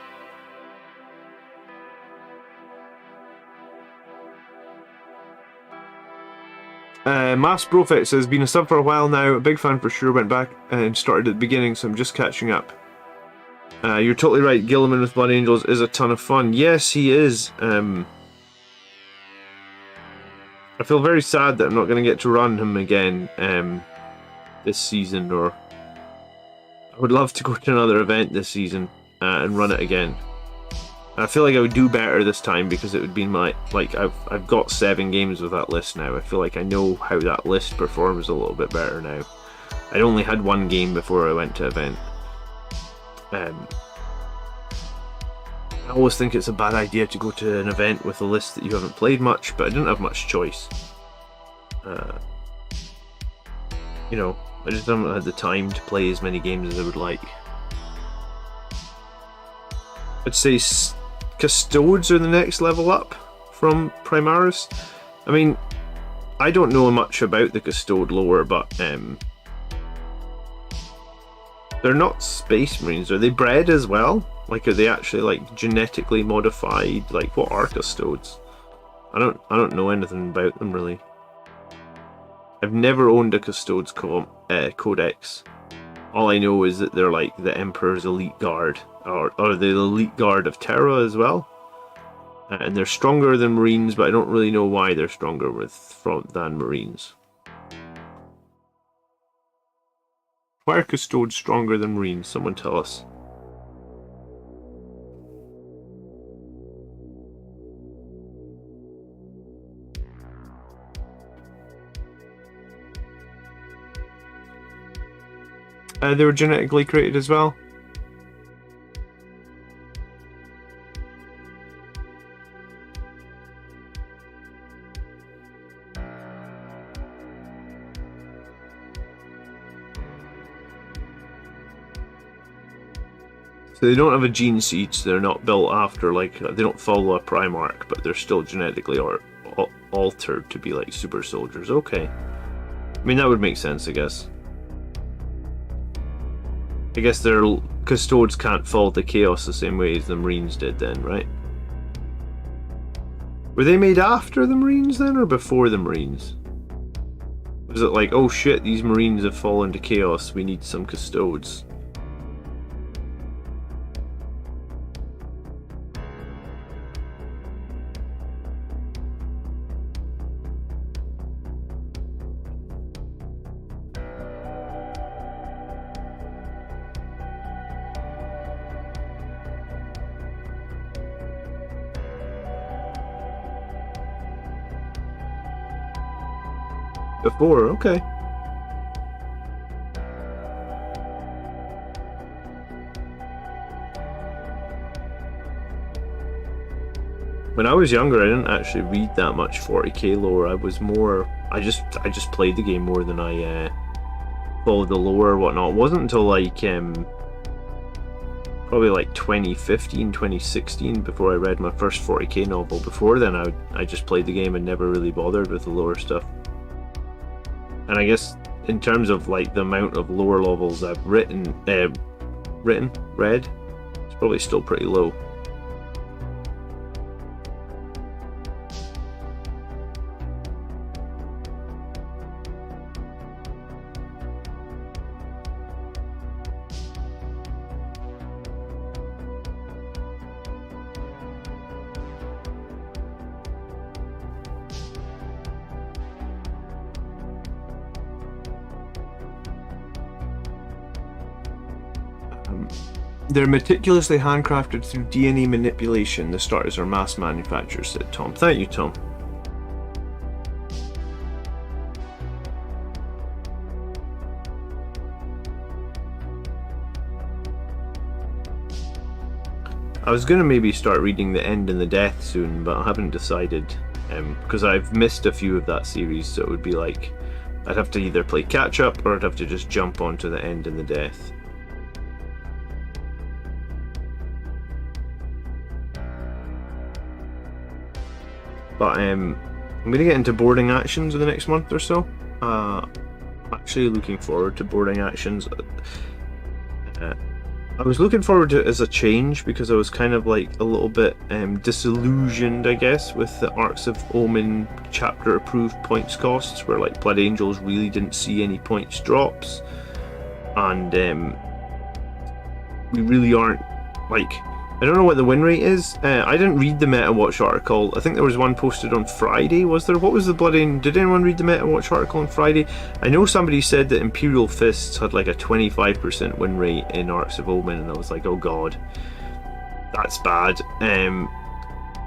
Mass Prophet says, been a sub for a while now, a big fan for sure, went back and started at the beginning, so I'm just catching up. You're totally right, Gilliman with Blood Angels is a ton of fun. Yes, he is. I feel very sad that I'm not going to get to run him again this season, or I would love to go to another event this season and run it again. I feel like I would do better this time because it would be my, like, I've got 7 games with that list now. I feel like I know how that list performs a little bit better now. I'd only had 1 game before I went to event. I always think it's a bad idea to go to an event with a list that you haven't played much, but I didn't have much choice. You know, I just haven't had the time to play as many games as I would like. I'd say Custodes are the next level up from Primaris. I mean, I don't know much about the Custode lore, but they're not Space Marines. Are they bred as well? Like, are they actually like genetically modified? Like, what are Custodes? I don't know anything about them really. I've never owned a Custodes codex. All I know is that they're like the Emperor's elite guard, or the elite guard of Terra as well. And they're stronger than Marines, but I don't really know why they're stronger than Marines. Why are Custodes stronger than Marines? Someone tell us. They were genetically created as well. So they don't have a gene seed, so they're not built after, like, they don't follow a Primarch, but they're still genetically altered to be like super soldiers. Okay. I mean, that would make sense, I guess. I guess their Custodes can't fall to chaos the same way as the Marines did then, right? Were they made after the Marines then, or before the Marines? Was it like, oh shit, these Marines have fallen to chaos, we need some Custodes? Before, okay. When I was younger, I didn't actually read that much 40k lore. I was more, I just played the game more than I followed the lore or whatnot. It wasn't until like probably like 2015, 2016 before I read my first 40k novel. Before then, I just played the game and never really bothered with the lore stuff. And I guess in terms of like the amount of lore levels I've read, it's probably still pretty low. They're meticulously handcrafted through DNA manipulation. The starters are mass manufactured, said Tom. Thank you, Tom. I was going to maybe start reading The End and the Death soon, but I haven't decided, because I've missed a few of that series, so it would be like I'd have to either play catch up or I'd have to just jump onto The End and the Death. But I'm going to get into boarding actions in the next month or so. I'm actually looking forward to boarding actions. I was looking forward to it as a change because I was kind of like a little bit disillusioned, I guess, with the Arcs of Omen chapter approved points costs, where like Blood Angels really didn't see any points drops, and we really aren't like I don't know what the win rate is. I didn't read the Meta Watch article. I think there was one posted on Friday, was there? What was the bloody... Did anyone read the Meta Watch article on Friday? I know somebody said that Imperial Fists had like a 25% win rate in Arcs of Omen, and I was like, oh god, that's bad.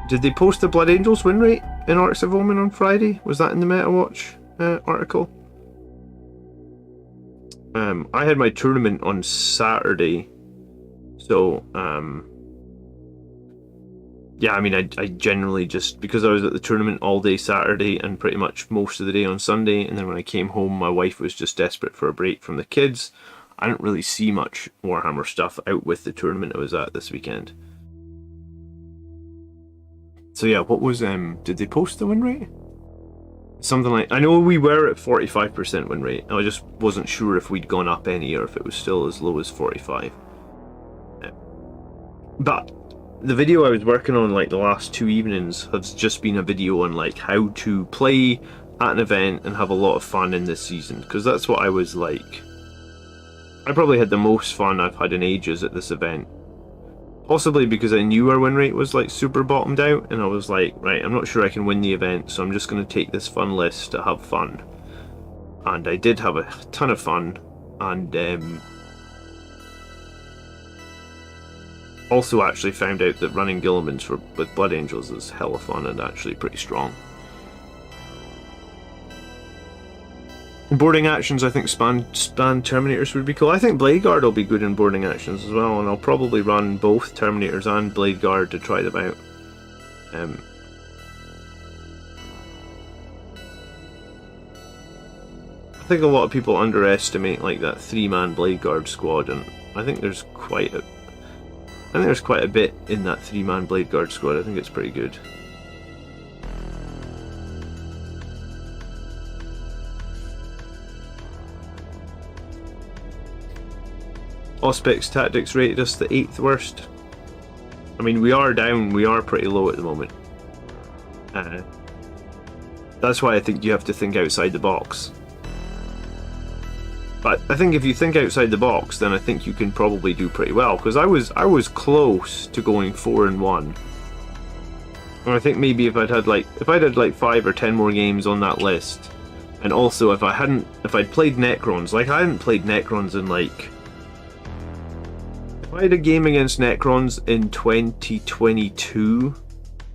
Did they post the Blood Angels win rate in Arcs of Omen on Friday? Was that in the Meta Watch article? I had my tournament on Saturday, so yeah, I mean, I generally just, because I was at the tournament all day Saturday and pretty much most of the day on Sunday, and then when I came home, my wife was just desperate for a break from the kids. I didn't really see much Warhammer stuff out with the tournament I was at this weekend. So yeah, what was, did they post the win rate? Something like, I know we were at 45% win rate. I just wasn't sure if we'd gone up any or if it was still as low as 45. But the video I was working on like the last 2 evenings has just been a video on like how to play at an event and have a lot of fun in this season, because that's what I was like. I probably had the most fun I've had in ages at this event. Possibly because I knew our win rate was like super bottomed out, and I was like, right, I'm not sure I can win the event, so I'm just going to take this fun list to have fun. And I did have a ton of fun, and also actually found out that running Guillimans with Blood Angels is hella fun and actually pretty strong. Boarding actions, I think span Terminators would be cool. I think Blade Guard will be good in boarding actions as well, and I'll probably run both Terminators and Blade Guard to try them out. I think a lot of people underestimate like that 3-man Blade Guard squad, and I think there's quite a bit in that 3-man Blade Guard squad. I think it's pretty good. Auspex Tactics rated us the 8th worst. I mean, we are down, we are pretty low at the moment. That's why I think you have to think outside the box. But I think if you think outside the box, then I think you can probably do pretty well, because I was close to going 4-1. And I think maybe if I'd had like 5 or 10 more games on that list, and also if I'd played Necrons, like I hadn't played Necrons in like, if I had a game against Necrons in 2022,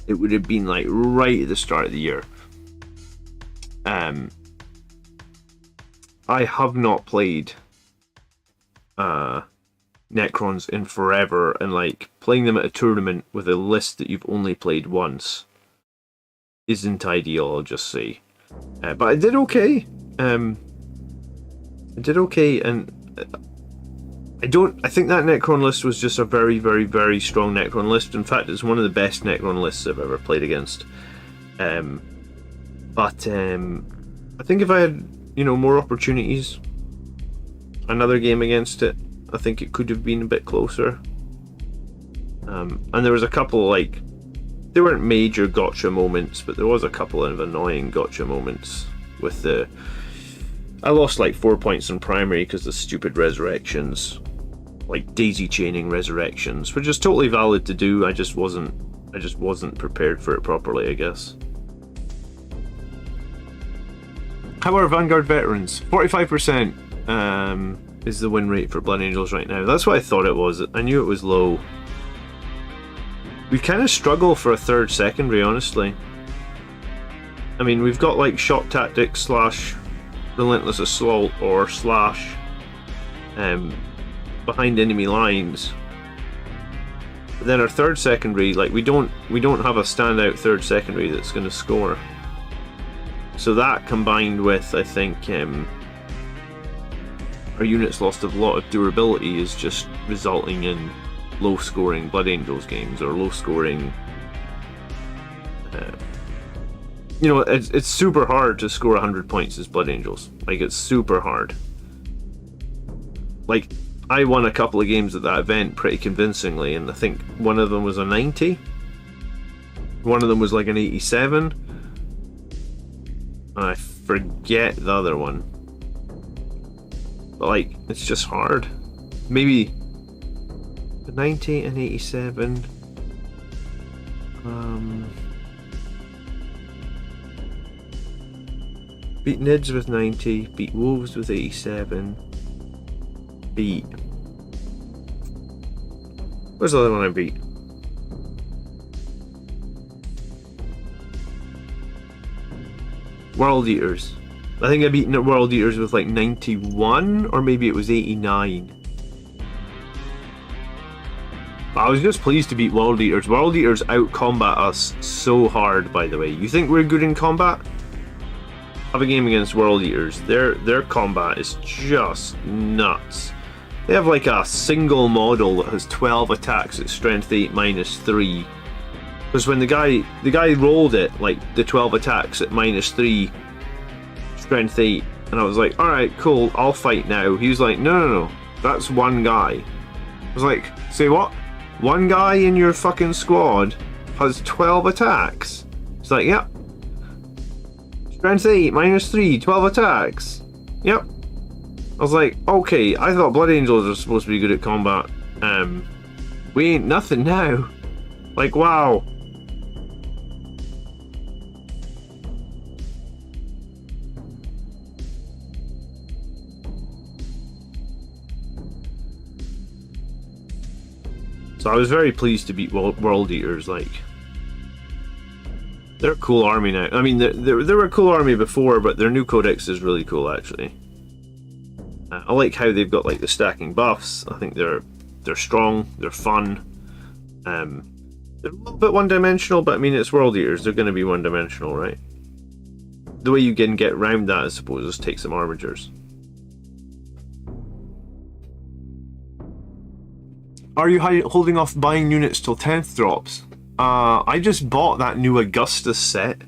it would have been like right at the start of the year. I have not played Necrons in forever, and like playing them at a tournament with a list that you've only played once isn't ideal, I'll just say. But I did okay. And I think that Necron list was just a very, very, very strong Necron list. In fact, it's one of the best Necron lists I've ever played against. I think if I had, more opportunities, another game against it, I think it could have been a bit closer. And there was a couple, like, they weren't major gotcha moments, but there was a couple of annoying gotcha moments with the... I lost like 4 points in primary because of stupid resurrections, like daisy chaining resurrections, which is totally valid to do. I just wasn't prepared for it properly, I guess. How are Vanguard veterans? 45% is the win rate for Blood Angels right now. That's what I thought it was. I knew it was low. We kind of struggle for a third secondary, honestly. I mean, we've got like shock tactics / relentless assault or / behind enemy lines. But then our third secondary, like we don't have a standout third secondary that's going to score. So that combined with, I think, our units lost a lot of durability is just resulting in low scoring Blood Angels games, or low scoring it's super hard to score 100 points as Blood Angels. Like, it's super hard. Like, I won a couple of games at that event pretty convincingly, and I think one of them was a 90. One of them was like an 87. And I forget the other one. But like, it's just hard. Maybe 90 and 87. Beat Nids with 90, beat Wolves with 87, beat... Where's the other one I beat? World Eaters. I think I beat World Eaters with like 91, or maybe it was 89. But I was just pleased to beat World Eaters. World Eaters out-combat us so hard, by the way. You think we're good in combat? Have a game against World Eaters. Their combat is just nuts. They have like a single model that has 12 attacks at strength 8 minus 3. Because when the guy rolled it, like the 12 attacks at minus 3, strength 8, and I was like, alright, cool, I'll fight now. He was like, no, that's one guy. I was like, say what? One guy in your fucking squad has 12 attacks? It's like, yep. Strength 8, minus 3, 12 attacks. Yep. I was like, okay, I thought Blood Angels are supposed to be good at combat. We ain't nothing now. Like, wow. So I was very pleased to beat World Eaters. Like, they're a cool army now. I mean, they were a cool army before, but their new codex is really cool, actually. I like how they've got like the stacking buffs. I think they're strong, they're fun. They're a little bit one-dimensional, but I mean, it's World Eaters, they're going to be one-dimensional, right? The way you can get around that, I suppose, is take some armatures. Are you holding off buying units till 10th drops? I just bought that new Augustus set.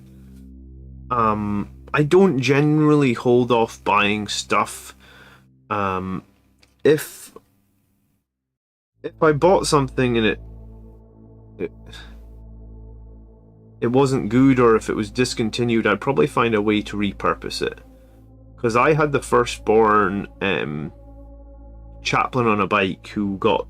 I don't generally hold off buying stuff. If I bought something and it wasn't good, or if it was discontinued, I'd probably find a way to repurpose it. Because I had the firstborn chaplain on a bike who got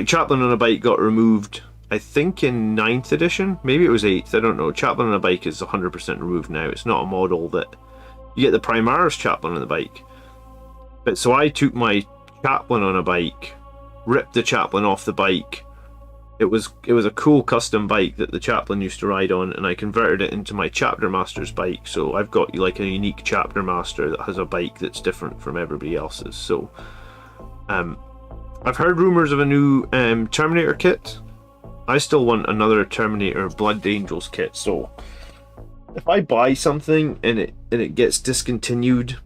Chaplain on a Bike got removed, I think in 9th edition, maybe it was 8th, I don't know. Chaplain on a Bike is 100% removed now. It's not a model that you get the Primaris Chaplain on the bike. But so I took my Chaplain on a bike, ripped the Chaplain off the bike. It was a cool custom bike that the Chaplain used to ride on, and I converted it into my Chapter Master's bike. So I've got like a unique Chapter Master that has a bike that's different from everybody else's. So I've heard rumours of a new Terminator kit. I still want another Terminator Blood Angels kit, so if I buy something and it gets discontinued,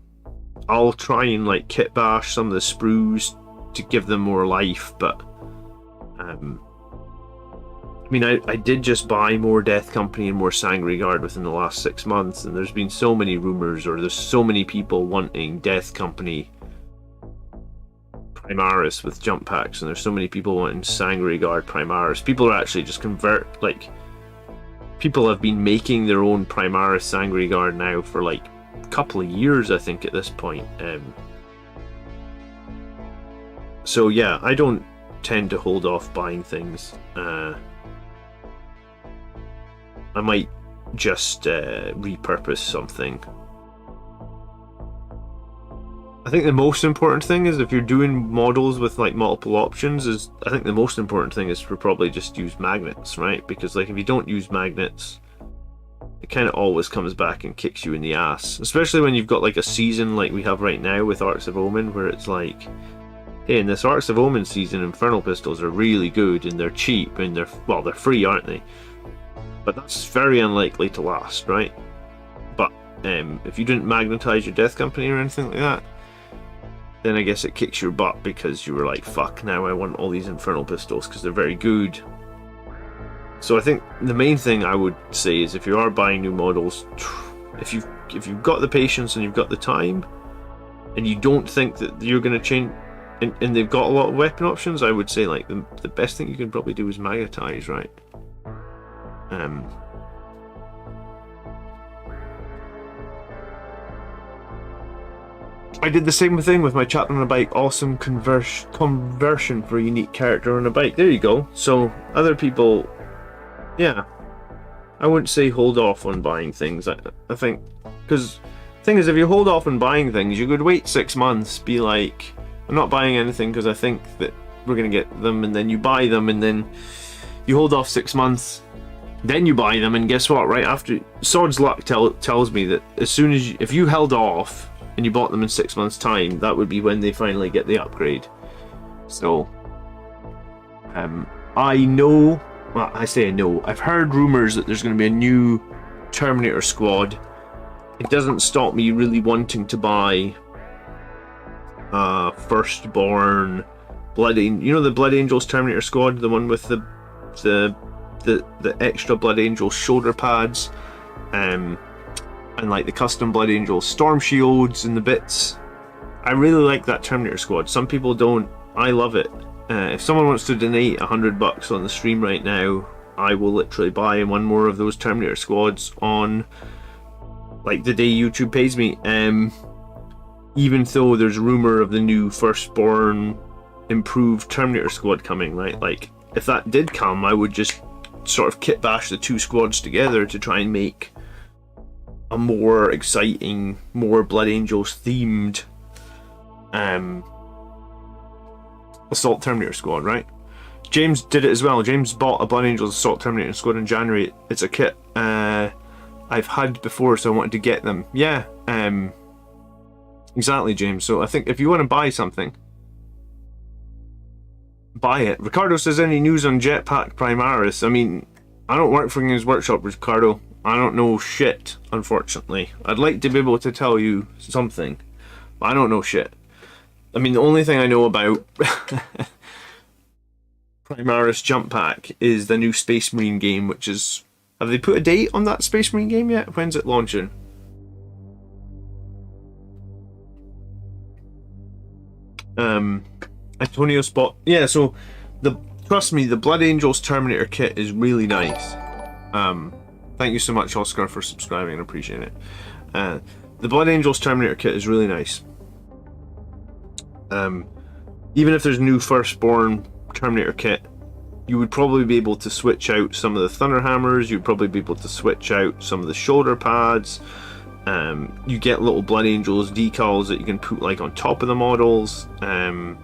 I'll try and like kit bash some of the sprues to give them more life. But I mean, I did just buy more Death Company and more Sangre Guard within the last 6 months, and there's been so many rumours, or there's so many people wanting Death Company Primaris with jump packs, and there's so many people wanting Sangre Guard Primaris. People are actually just people have been making their own Primaris Sangre Guard now for like a couple of years, I think, at this point. So yeah, I don't tend to hold off buying things. I might just repurpose something. I think the most important thing is, if you're doing models with like multiple options, I think the most important thing is to probably just use magnets, right? Because like if you don't use magnets, it kind of always comes back and kicks you in the ass. Especially when you've got like a season like we have right now with Arcs of Omen, where it's like, hey, in this Arcs of Omen season, Infernal Pistols are really good and they're cheap and they're free, aren't they? But that's very unlikely to last, right? But if you didn't magnetize your Death Company or anything like that, then I guess it kicks your butt, because you were like, fuck, now I want all these Infernal Pistols because they're very good. So I think the main thing I would say is, if you are buying new models, if you've got the patience and you've got the time, and you don't think that you're going to change, and they've got a lot of weapon options, I would say like the best thing you can probably do is magnetize, right? I did the same thing with my chapter on a bike. Awesome conversion for a unique character on a bike. There you go. So other people, yeah, I wouldn't say hold off on buying things. I think, because the thing is, if you hold off on buying things, you could wait 6 months, be like, I'm not buying anything because I think that we're gonna get them, and then you buy them, and then you hold off 6 months, then you buy them, and guess what? Right after, Swords Luck tells me that as soon as if you held off and you bought them in 6 months' time, that would be when they finally get the upgrade. So, I know. Well, I say I know. I've heard rumors that there's going to be a new Terminator squad. It doesn't stop me really wanting to buy Firstborn Blood Angel. You know the Blood Angels Terminator squad, the one with the extra Blood Angel shoulder pads, and like the custom Blood Angel storm shields and the bits. I really like that Terminator squad. Some people don't. I love it. If someone wants to donate $100 on the stream right now, I will literally buy one more of those Terminator squads on like the day YouTube pays me. Even though there's a rumor of the new Firstborn improved Terminator squad coming, right? Like if that did come, I would just sort of kit bash the two squads together to try and make a more exciting, more Blood Angels themed Assault Terminator squad, right? James did it as well. James bought a Blood Angels Assault Terminator squad in January. It's a kit I've had before, so I wanted to get them. Yeah, exactly, James. So I think if you want to buy something, buy it. Ricardo says, any news on Jetpack Primaris? I mean, I don't work for Games Workshop, Ricardo. I don't know shit, unfortunately. I'd like to be able to tell you something, but I don't know shit. I mean, the only thing I know about Primaris Jump Pack is the new Space Marine game, which is... Have they put a date on that Space Marine game yet? When's it launching? Antonio Spot... Yeah, so, trust me, the Blood Angels Terminator kit is really nice. Thank you so much, Oscar, for subscribing. I appreciate it. The Blood Angels Terminator kit is really nice. Even if there's new Firstborn Terminator kit, you would probably be able to switch out some of the Thunder Hammers. You'd probably be able to switch out some of the shoulder pads. You get little Blood Angels decals that you can put like on top of the models. I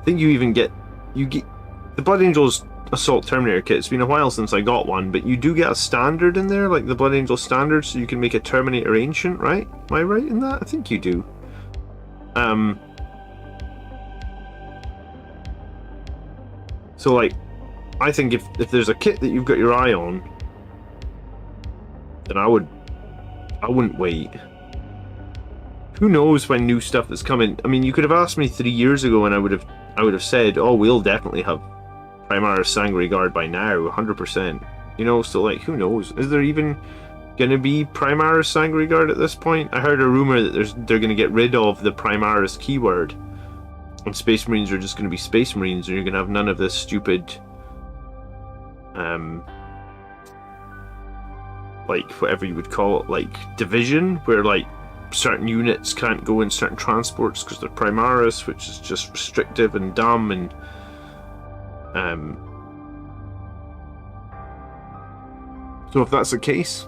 think you get the Blood Angels Assault Terminator kit. It's been a while since I got one, but you do get a standard in there, like the Blood Angel standard, so you can make a Terminator Ancient, right? Am I right in that? I think you do. So like, I think if there's a kit that you've got your eye on, then I wouldn't wait. Who knows when new stuff is coming? I mean, you could have asked me 3 years ago and I would have said, oh, we'll definitely have Primaris Sangre Guard by now, 100%. You know, so like, who knows? Is there even gonna be Primaris Sangre Guard at this point? I heard a rumor that they're gonna get rid of the Primaris keyword, and Space Marines are just gonna be Space Marines, and you're gonna have none of this stupid, like whatever you would call it, like division, where like certain units can't go in certain transports because they're Primaris, which is just restrictive and dumb. And so if that's the case,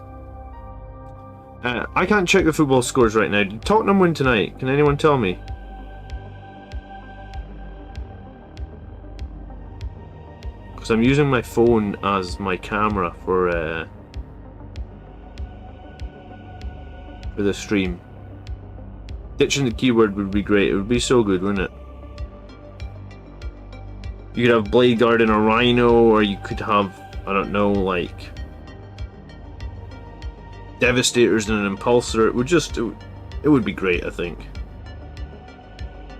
I can't check the football scores right now. Did Tottenham win tonight? Can anyone tell me? Because I'm using my phone as my camera for the stream. Ditching the keyword would be great. It would be so good, wouldn't it? You could have Blade Guard and a Rhino, or you could have, I don't know, like Devastators and an Impulsor. It would just, it would be great, I think.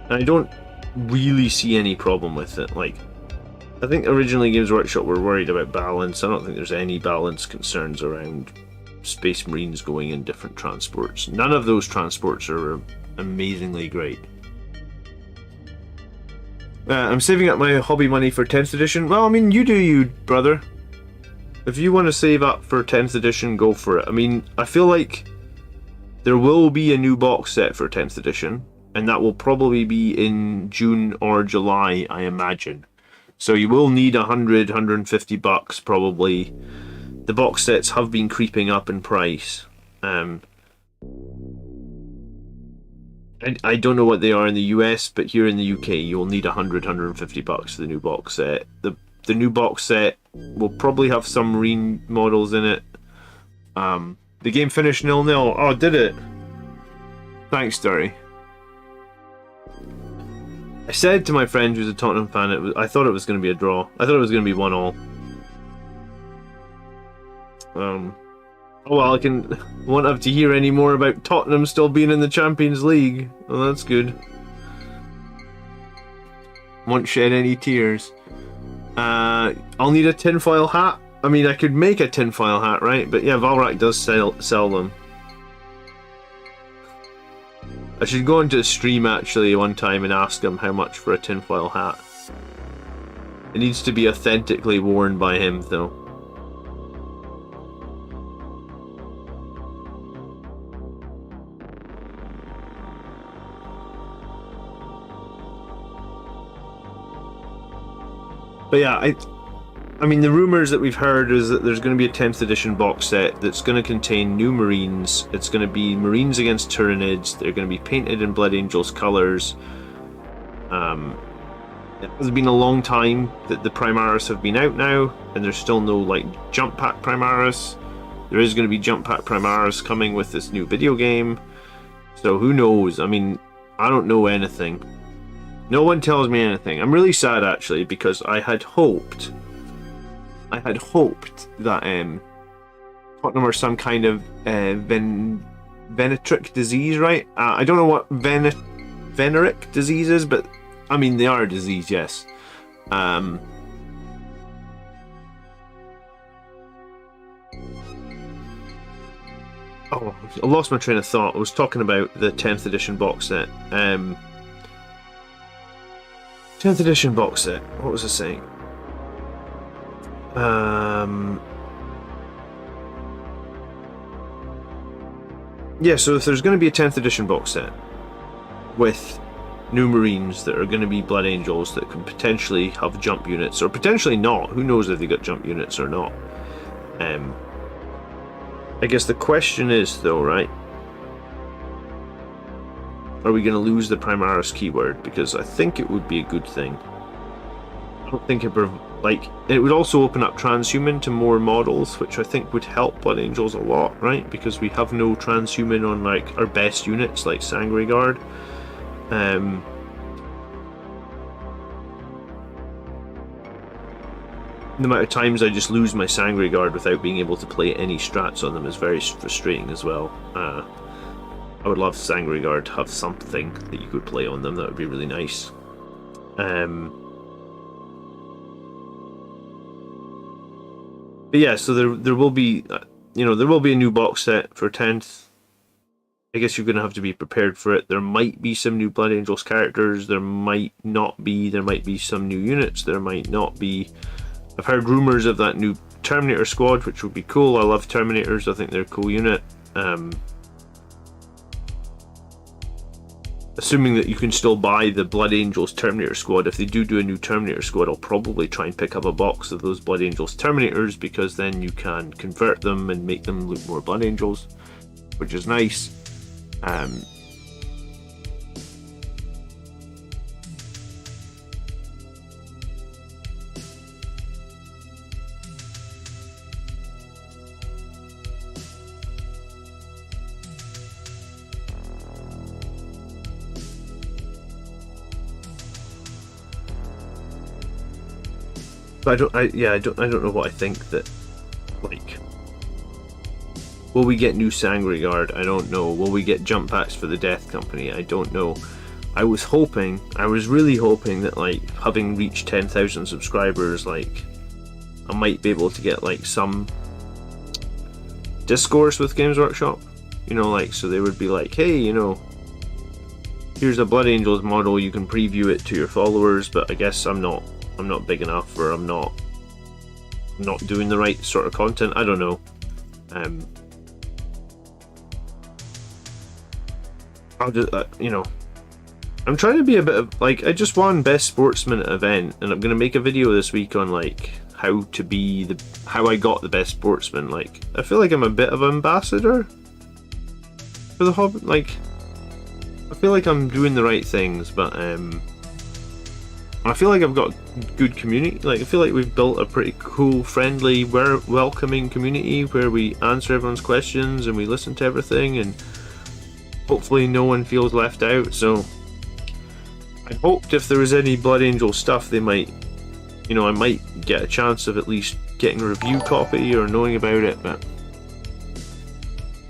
And I don't really see any problem with it. Like, I think originally Games Workshop were worried about balance. I don't think there's any balance concerns around Space Marines going in different transports. None of those transports are amazingly great. I'm saving up my hobby money for 10th edition. Well, I mean, you do you, brother. If you want to save up for 10th edition, go for it. I mean, I feel like there will be a new box set for 10th edition, and that will probably be in June or July, I imagine. So you will need $100-150 probably. The box sets have been creeping up in price. I don't know what they are in the US, but here in the UK you'll need $100-150 for the new box set. The new box set will probably have some Marine models in it. The game finished 0-0. Oh, did it? Thanks, Dirty. I said to my friend who's a Tottenham fan, I thought it was going to be a draw. I thought it was going to be 1-1. Oh well, I won't have to hear any more about Tottenham still being in the Champions League. Well, that's good. Won't shed any tears. I'll need a tinfoil hat. I mean, I could make a tinfoil hat, right? But yeah, Valrak does sell them. I should go into a stream actually one time and ask him how much for a tinfoil hat. It needs to be authentically worn by him, though. But yeah, I mean, the rumours that we've heard is that there's going to be a 10th edition box set that's going to contain new Marines. It's going to be Marines against Tyranids. They're going to be painted in Blood Angels colours. It has been a long time that the Primaris have been out now, and there's still no like jump pack Primaris. There is going to be jump pack Primaris coming with this new video game. So who knows? I mean, I don't know anything. No one tells me anything. I'm really sad actually, because I had hoped that Tottenham are some kind of venetric disease, right? I don't know what veneric disease is, but I mean they are a disease, yes. Oh, I lost my train of thought. I was talking about the 10th edition box set. 10th edition box set. What was I saying? Yeah, so if there's going to be a 10th edition box set with new Marines that are going to be Blood Angels that can potentially have jump units, or potentially not, who knows if they got jump units or not. I guess the question is though, right? Are we going to lose the Primaris keyword? Because I think it would be a good thing. I don't think it would also open up transhuman to more models, which I think would help Blood Angels a lot, right? Because we have no transhuman on like our best units like Sangre Guard. The amount of times I just lose my Sangre Guard without being able to play any strats on them is very frustrating as well. I would love Sangre Guard to have something that you could play on them. That would be really nice. But yeah, so there will be, there will be a new box set for 10th. I guess you're going to have to be prepared for it. There might be some new Blood Angels characters. There might not be. There might be some new units. There might not be. I've heard rumours of that new Terminator squad, which would be cool. I love Terminators. I think they're a cool unit. Assuming that you can still buy the Blood Angels Terminator squad. If they do a new Terminator squad, I'll probably try and pick up a box of those Blood Angels Terminators, because then you can convert them and make them look more Blood Angels, which is nice. But I don't know what I think that, like, will we get new Sangre Guard? I don't know. Will we get jump packs for the Death Company? I don't know. I was really hoping that, like, having reached 10,000 subscribers, like, I might be able to get, like, some discourse with Games Workshop. Like, so they would be like, hey, here's a Blood Angels model, you can preview it to your followers, but I guess I'm not big enough, or I'm not doing the right sort of content. I don't know. I'll just, you know, I'm trying to be a bit of, like, I just won Best Sportsman at event, and I'm going to make a video this week on, like, how I got the Best Sportsman. Like, I feel like I'm a bit of an ambassador for the hobby. Like, I feel like I'm doing the right things, but, I feel like I've got good community. Like, I feel like we've built a pretty cool, friendly, welcoming community where we answer everyone's questions and we listen to everything, and hopefully no one feels left out. So I hoped if there was any Blood Angel stuff, they might, you know, I might get a chance of at least getting a review copy or knowing about it. But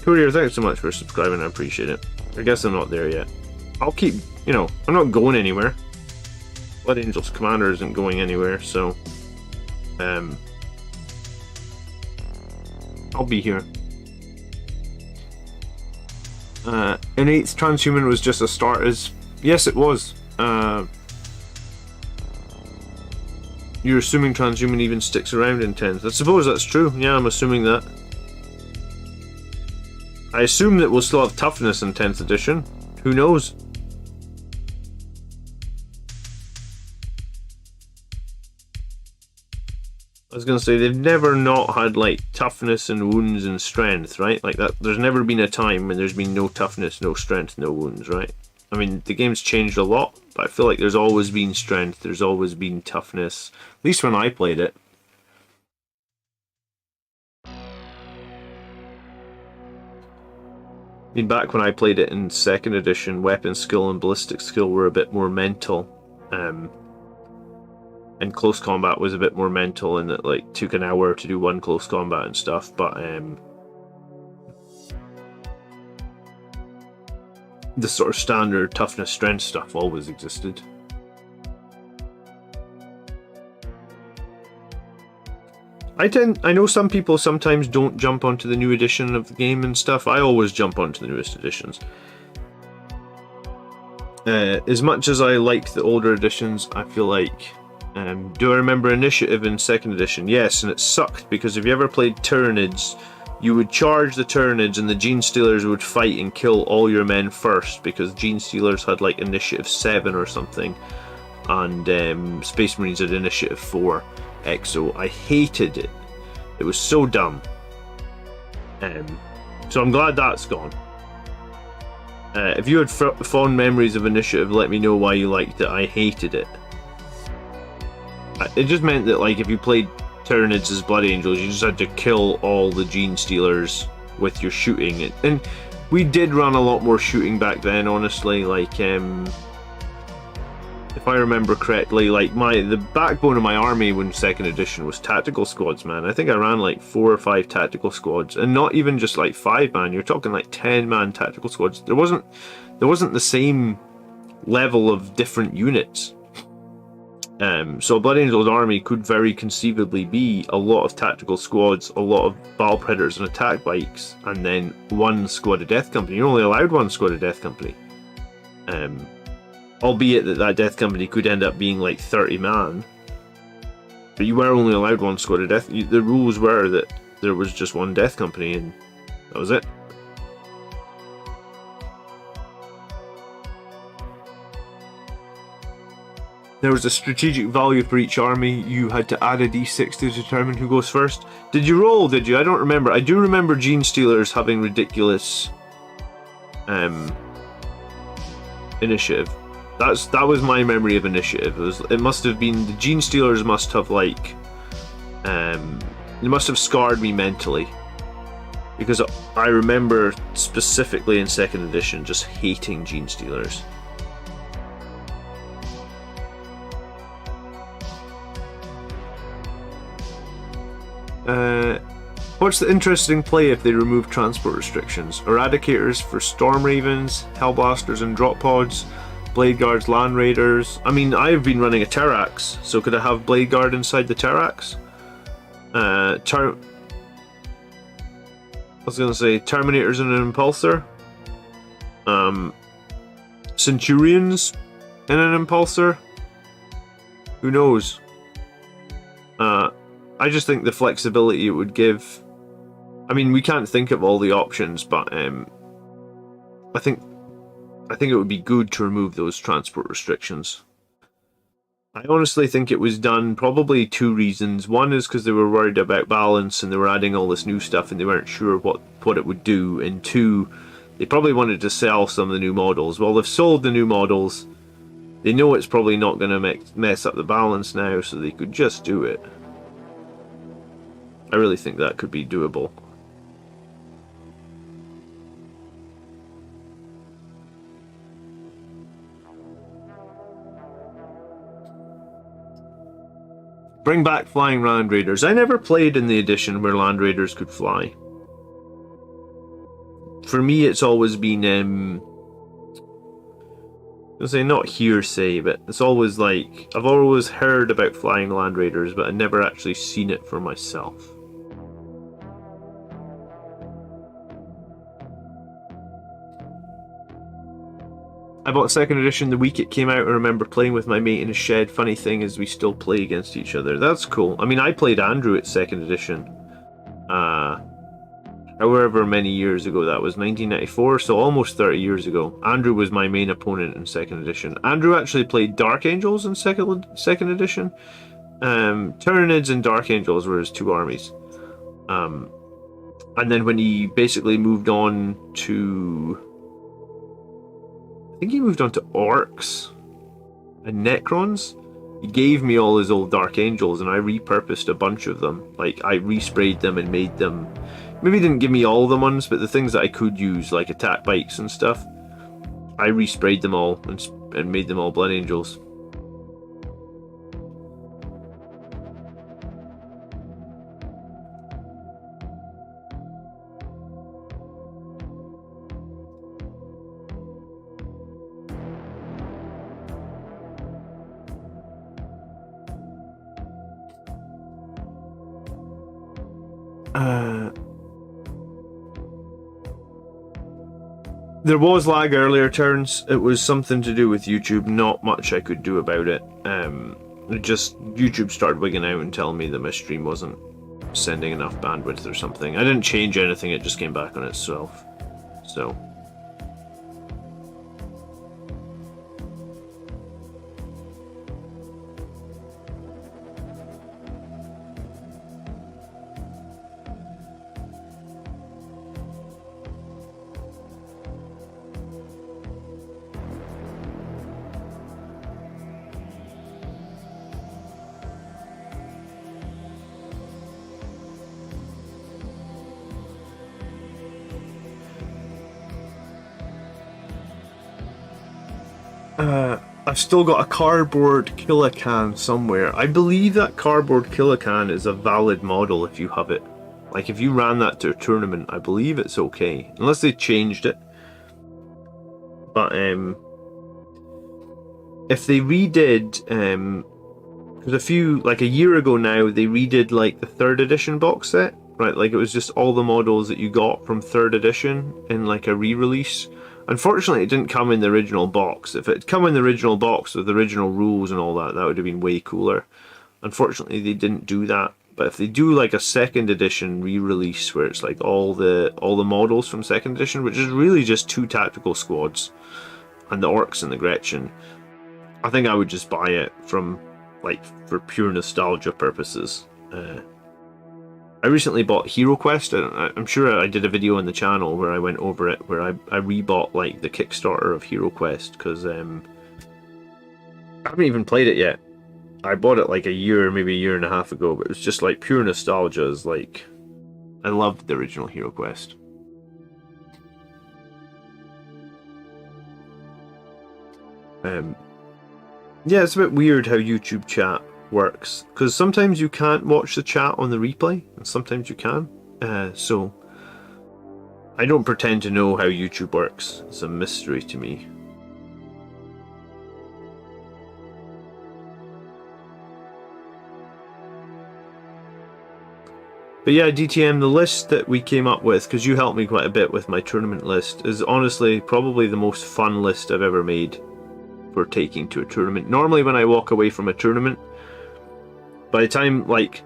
Courier, thanks so much for subscribing, I appreciate it. I guess I'm not there yet. I'll keep, you know, I'm not going anywhere. Blood Angel's commander isn't going anywhere, so I'll be here. Innate Transhuman was just a start as... Yes, it was. You're assuming Transhuman even sticks around in 10th. I suppose that's true. Yeah, I'm assuming that. I assume that we'll still have toughness in 10th edition. Who knows? I was gonna say, they've never not had, like, toughness and wounds and strength, right? Like, that. There's never been a time when there's been no toughness, no strength, no wounds, right? I mean, the game's changed a lot, but I feel like there's always been strength, there's always been toughness. At least when I played it. I mean, back when I played it in 2nd edition, weapon skill and ballistic skill were a bit more mental. And close combat was a bit more mental, and it, like, took an hour to do one close combat and stuff, but the sort of standard toughness strength stuff always existed. I know some people sometimes don't jump onto the new edition of the game and stuff. I always jump onto the newest editions. As much as I like the older editions, I feel like... do I remember Initiative in 2nd edition? Yes, and it sucked, because if you ever played Tyranids, you would charge the Tyranids and the Gene Stealers would fight and kill all your men first, because Gene Stealers had, like, Initiative 7 or something, and Space Marines had Initiative 4 EXO. I hated it. It was so dumb. So I'm glad that's gone. If you had fond memories of Initiative, let me know why you liked it. I hated it. It just meant that, like, if you played Tyranids as Blood Angels, you just had to kill all the Gene Stealers with your shooting. And we did run a lot more shooting back then, honestly. Like, if I remember correctly, like, the backbone of my army when 2nd edition was tactical squads, man. I think I ran like 4 or 5 tactical squads, and not even just like 5-man. You're talking like 10-man tactical squads. There wasn't the same level of different units. So Blood Angel's army could very conceivably be a lot of tactical squads, a lot of battle predators and attack bikes, and then one squad of death company. You're only allowed one squad of death company. Albeit that death company could end up being like 30-man. But you were only allowed one squad of death. The rules were that there was just one death company, and that was it. There was a strategic value for each army. You had to add a d6 to determine who goes first. Did you roll, did you? I don't remember. I do remember Gene Stealers having ridiculous initiative. That was my memory of initiative. It must have been... The Gene Stealers must have, like... they must have scarred me mentally. Because I remember specifically in 2nd edition just hating Gene Stealers. What's the interesting play if they remove transport restrictions? Eradicators for Storm Ravens, Hellblasters and Drop Pods, Blade Guards, Land Raiders. I mean, I've been running a Terrax, so could I have Blade Guard inside the Terrax? I was gonna say Terminators and an Impulsor. Centurions in an Impulsor. Who knows? I just think the flexibility it would give... I mean, we can't think of all the options, but I think I think it would be good to remove those transport restrictions. I honestly think it was done probably 2 reasons. One is because they were worried about balance and they were adding all this new stuff and they weren't sure what it would do. And 2, they probably wanted to sell some of the new models. Well, they've sold the new models. They know it's probably not going to mess up the balance now, so they could just do it. I really think that could be doable. Bring back flying Land Raiders. I never played in the edition where Land Raiders could fly. For me, it's always been, I'll say not hearsay, but it's always like, I've always heard about flying Land Raiders, but I've never actually seen it for myself. I bought 2nd edition the week it came out. I remember playing with my mate in a shed. Funny thing is we still play against each other. That's cool. I mean, I played Andrew at 2nd edition. However many years ago that was, 1994, so almost 30 years ago. Andrew was my main opponent in 2nd edition. Andrew actually played Dark Angels in 2nd edition. Tyranids and Dark Angels were his 2 armies. And then when he basically moved on to... I think he moved on to Orcs and Necrons. He gave me all his old Dark Angels and I repurposed a bunch of them. Like, I resprayed them and made them... Maybe he didn't give me all the ones, but the things that I could use, like attack bikes and stuff, I resprayed them all and made them all Blood Angels. There was lag earlier turns. It was something to do with YouTube. Not much I could do about it. Just YouTube started wigging out and telling me that my stream wasn't sending enough bandwidth or something. I didn't change anything. It just came back on itself. So. I've still got a cardboard Killacan somewhere. I believe that cardboard Killacan is a valid model if you have it. Like, if you ran that to a tournament, I believe it's okay. Unless they changed it. But, if they redid, because a year ago now, they redid, like, the 3rd edition box set. Right, like, it was just all the models that you got from 3rd edition in, like, a re-release. Unfortunately, it didn't come in the original box. If it had come in the original box with the original rules and all that, that would have been way cooler. Unfortunately, they didn't do that. But if they do like a 2nd edition re-release where it's like all the models from 2nd edition, which is really just 2 tactical squads and the Orcs and the Gretchen, I think I would just buy it from, like, for pure nostalgia purposes. I recently bought Hero Quest. I'm sure I did a video on the channel where I went over it, where I rebought, like, the Kickstarter of Hero Quest, because I haven't even played it yet. I bought it like maybe a year and a half ago, but it was just like pure nostalgia. It's like, I loved the original Hero Quest. Yeah, it's a bit weird how YouTube chat works, because sometimes you can't watch the chat on the replay and sometimes you can, so I don't pretend to know how YouTube works. It's a mystery to me. But yeah, DTM, the list that we came up with, because you helped me quite a bit with my tournament list, is honestly probably the most fun list I've ever made for taking to a tournament. Normally when I walk away from a tournament, by the time, like,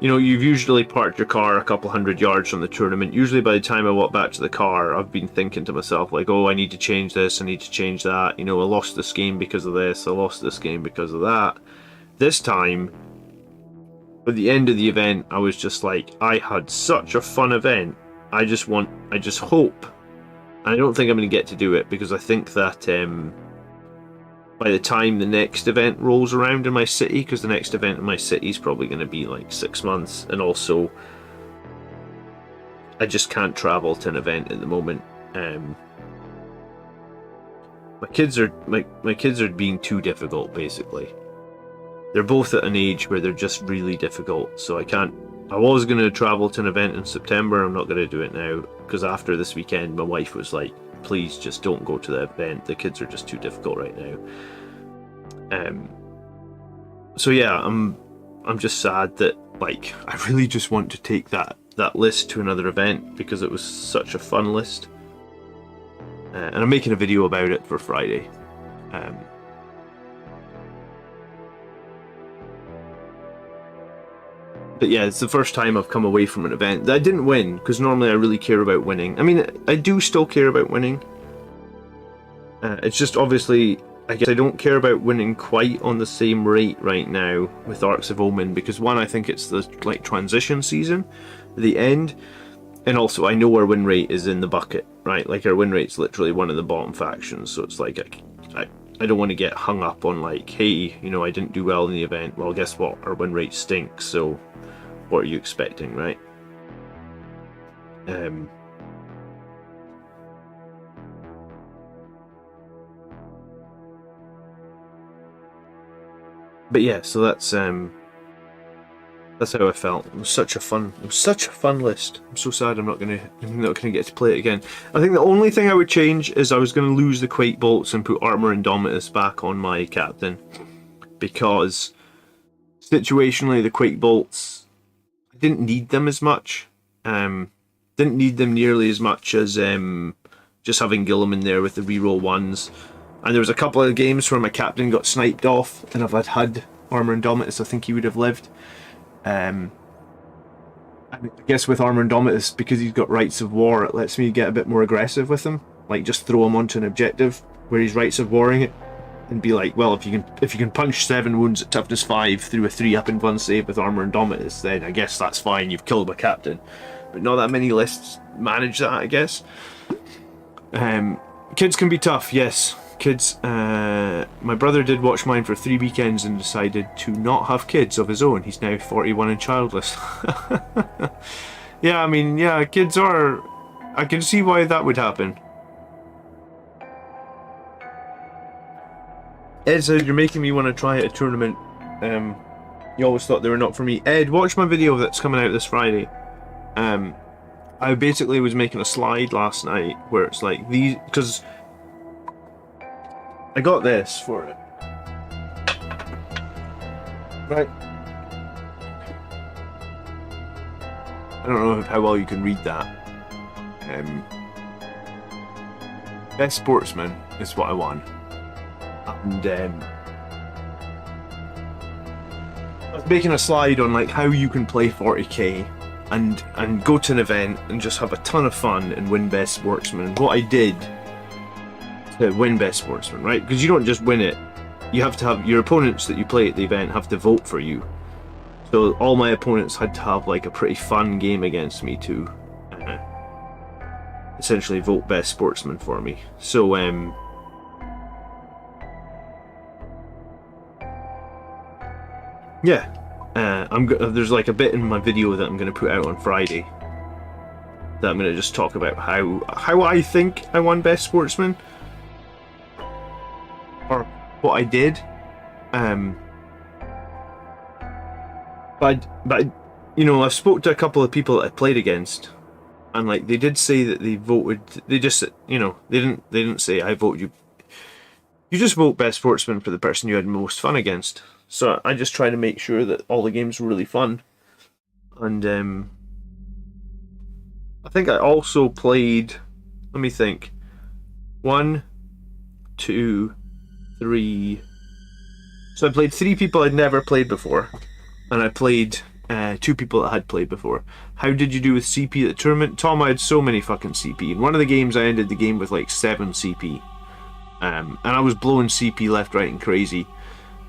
you know, you've usually parked your car a couple hundred yards from the tournament. Usually by the time I walk back to the car, I've been thinking to myself, like, oh, I need to change this, I need to change that. You know, I lost this game because of this, I lost this game because of that. This time, at the end of the event, I was just like, I had such a fun event. I just hope, and I don't think I'm going to get to do it, because I think that by the time the next event rolls around in my city, because the next event in my city is probably going to be like 6 months, and also I just can't travel to an event at the moment. My kids are being too difficult, basically. They're both at an age where they're just really difficult, so I was going to travel to an event in September. I'm not going to do it now, because after this weekend my wife was like, please just don't go to the event, the kids are just too difficult right now. So yeah, I'm just sad that, like, I really just want to take that list to another event, because it was such a fun list. And I'm making a video about it for Friday. But yeah, it's the first time I've come away from an event that I didn't win, because normally I really care about winning. I mean, I do still care about winning. It's just, obviously, I guess I don't care about winning quite on the same rate right now with Arcs of Omen, because one, I think it's the, like, transition season, the end, and also I know our win rate is in the bucket, right? Like, our win rate's literally one of the bottom factions, so it's like, I don't want to get hung up on, like, hey, you know, I didn't do well in the event. Well, guess what? Our win rate stinks, so what are you expecting, right? But yeah, so that's how I felt. It was such a fun list. I'm so sad I'm not gonna get to play it again. I think the only thing I would change is I was gonna lose the Quake bolts and put Armor Indomitus back on my captain, because situationally the Quake bolts, I didn't need them as much. Didn't need them nearly as much as just having Gilliam in there with the reroll ones. And there was a couple of games where my captain got sniped off, and if I'd had Armor Indomitus, I think he would have lived. I guess with Armor Indomitus, because he's got Rights of War, it lets me get a bit more aggressive with him. Like, just throw him onto an objective where he's Rights of Warring it, and be like, well, if you can punch 7 wounds at toughness 5 through a 3-up and 1 save with Armor Indomitus, then I guess that's fine, you've killed my captain. But not that many lists manage that, I guess. Kids can be tough, yes. Kids, my brother did watch mine for 3 weekends and decided to not have kids of his own. He's now 41 and childless. Yeah, I mean, yeah, kids are... I can see why that would happen. Ed said, you're making me want to try at a tournament. You always thought they were not for me. Ed, watch my video that's coming out this Friday. I basically was making a slide last night where it's like these... Because I got this for it. Right. I don't know how well you can read that. Best Sportsman is what I won. And I was making a slide on, like, how you can play 40k and go to an event and just have a ton of fun and win Best Sportsman. And what I did to win Best Sportsman, right? Because you don't just win it, you have to have your opponents that you play at the event have to vote for you. So all my opponents had to have, like, a pretty fun game against me to essentially vote Best Sportsman for me. So yeah, there's like a bit in my video that I'm going to put out on Friday that I'm going to just talk about how I think I won Best Sportsman, or what I did. But you know, I spoke to a couple of people that I played against, and like they did say that they voted. They just, you know, they didn't say I vote you. You just vote Best Sportsman for the person you had most fun against. So I just try to make sure that all the games were really fun. And I think I also played, let me think, 1, 2, 3. So I played 3 people I'd never played before, and I played two people that had played before. How did you do with CP at the tournament? Tom, I had so many fucking CP. In one of the games, I ended the game with like 7 CP. And I was blowing CP left, right, and crazy.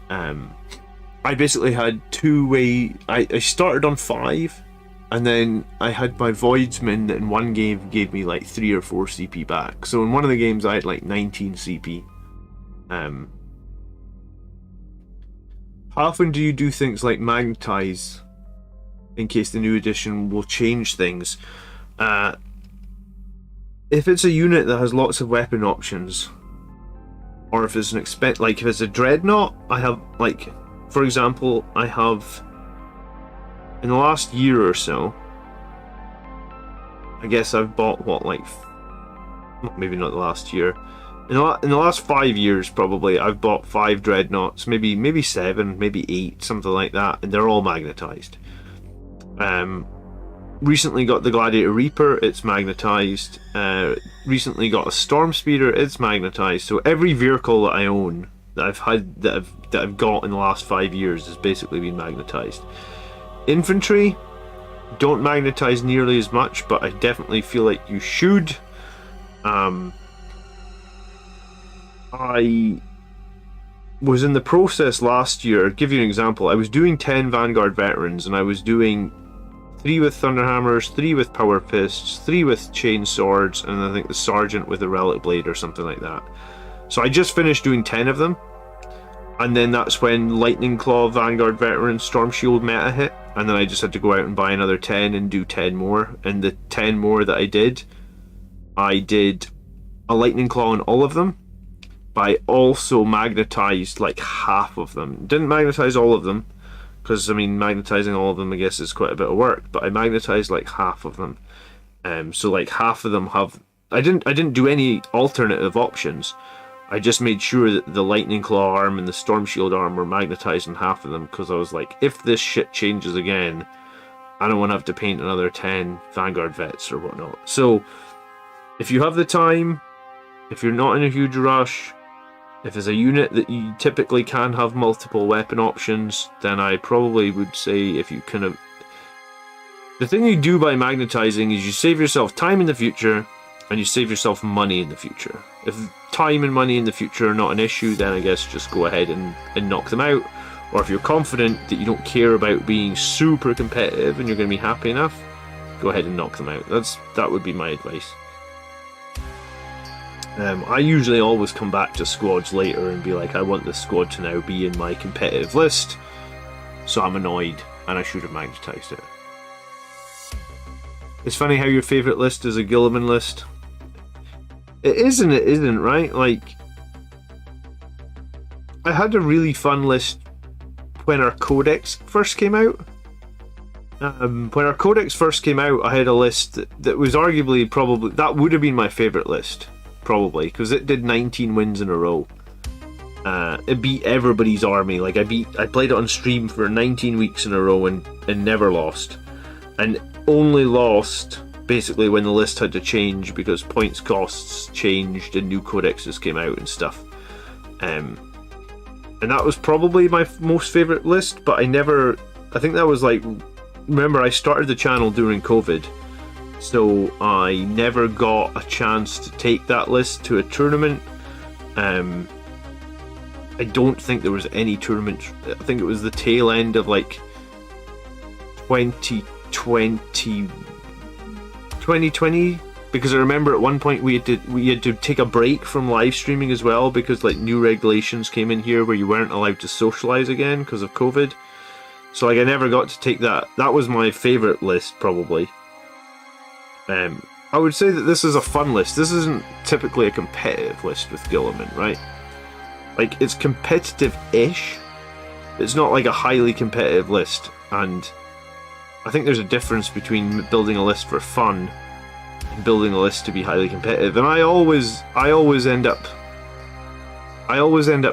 I basically had two-way... I started on 5, and then I had my Voidsman that in one game gave me like 3 or 4 CP back. So in one of the games, I had like 19 CP. How often do you do things like magnetize in case the new edition will change things? If it's a unit that has lots of weapon options, or if it's an if it's a dreadnought, I have, like, for example, I have, in the last year or so, I guess I've bought, what, like, maybe not the last year, in the last 5 years probably, I've bought 5 dreadnoughts, maybe 7, maybe 8, something like that, and they're all magnetized. Recently got the Gladiator Reaper, it's magnetized. Recently got a Storm Speeder, it's magnetized. So every vehicle that I own, that I've got in the last 5 years, has basically been magnetized. Infantry don't magnetize nearly as much, but I definitely feel like you should. I was in the process last year. I'll give you an example. I was doing 10 Vanguard veterans, and I was doing 3 with Thunderhammers, 3 with Power Fists, 3 with Chain Swords, and I think the Sergeant with a Relic Blade or something like that. So I just finished doing 10 of them, and then that's when Lightning Claw, Vanguard Veteran, Storm Shield meta hit, and then I just had to go out and buy another 10 and do 10 more. And the 10 more that I did a Lightning Claw on all of them, but I also magnetized like half of them. Didn't magnetize all of them, because I mean magnetizing all of them I guess is quite a bit of work, but I magnetized like half of them. So like half of them have, I didn't do any alternative options. I just made sure that the Lightning Claw arm and the Storm Shield arm were magnetized in half of them, because I was like, if this shit changes again, I don't want to have to paint another 10 Vanguard vets or whatnot. So if you have the time, if you're not in a huge rush, if it's a unit that you typically can have multiple weapon options, then I probably would say if you kind of... The thing you do by magnetizing is you save yourself time in the future, and you save yourself money in the future. If time and money in the future are not an issue, then I guess just go ahead and knock them out. Or if you're confident that you don't care about being super competitive and you're going to be happy enough, go ahead and knock them out. That would be my advice. I usually always come back to squads later and be like, I want this squad to now be in my competitive list, so I'm annoyed and I should have magnetized it. It's funny how your favourite list is a Guilliman list. It is and it isn't, right? Like, I had a really fun list when our Codex first came out. When our Codex first came out, I had a list that was arguably probably... That would have been my favourite list, probably, because it did 19 wins in a row. It beat everybody's army. Like, I played it on stream for 19 weeks in a row and never lost. And only lost basically when the list had to change because points costs changed and new codexes came out and stuff. And that was probably my most favourite list, but I think that was like... Remember, I started the channel during COVID, so I never got a chance to take that list to a tournament. I don't think there was any tournament. I think it was the tail end of like 2020, because I remember at one point we had to take a break from live streaming as well, because like new regulations came in here where you weren't allowed to socialize again because of COVID. So like I never got to take that. That was my favourite list probably. I would say that this is a fun list. This isn't typically a competitive list with Guilliman, right? Like, it's competitive-ish. It's not like a highly competitive list, and I think there's a difference between building a list for fun and building a list to be highly competitive. And I always end up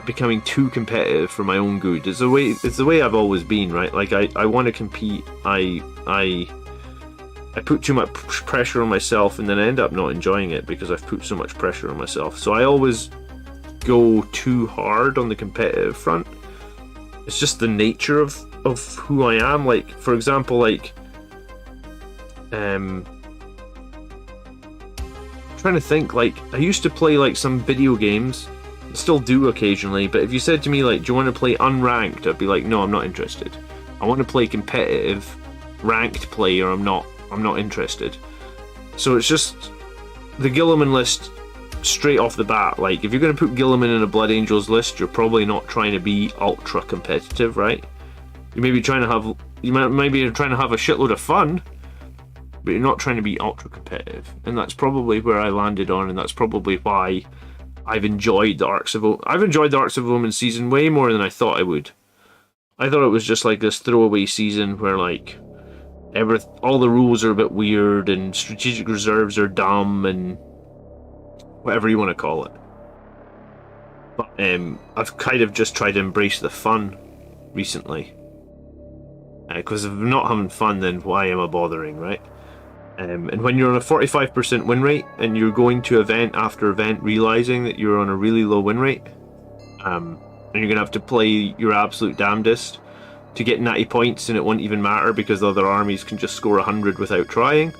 becoming too competitive for my own good. It's the way I've always been, right? Like I want to compete. I put too much pressure on myself, and then I end up not enjoying it because I've put so much pressure on myself. So I always go too hard on the competitive front. It's just the nature of of who I am. Like, for example, like, trying to think, like, I used to play like some video games, still do occasionally, but if you said to me like, do you want to play unranked, I'd be like, no, I'm not interested. I want to play competitive ranked play, or I'm not interested. So it's just the Guilliman list straight off the bat. Like, if you're going to put Guilliman in a Blood Angels list, you're probably not trying to be ultra competitive, right? You may be trying to have, maybe trying to have a shitload of fun, but you're not trying to be ultra competitive. And that's probably where I landed on, and that's probably why I've enjoyed the Arcs of Omen season way more than I thought I would. I thought it was just like this throwaway season where like all the rules are a bit weird and strategic reserves are dumb and whatever you want to call it. But I've kind of just tried to embrace the fun recently. Because if I'm not having fun, then why am I bothering, right? And when you're on a 45% win rate and you're going to event after event realizing that you're on a really low win rate, and you're going to have to play your absolute damnedest to get 90 points, and it won't even matter because the other armies can just score 100 without trying.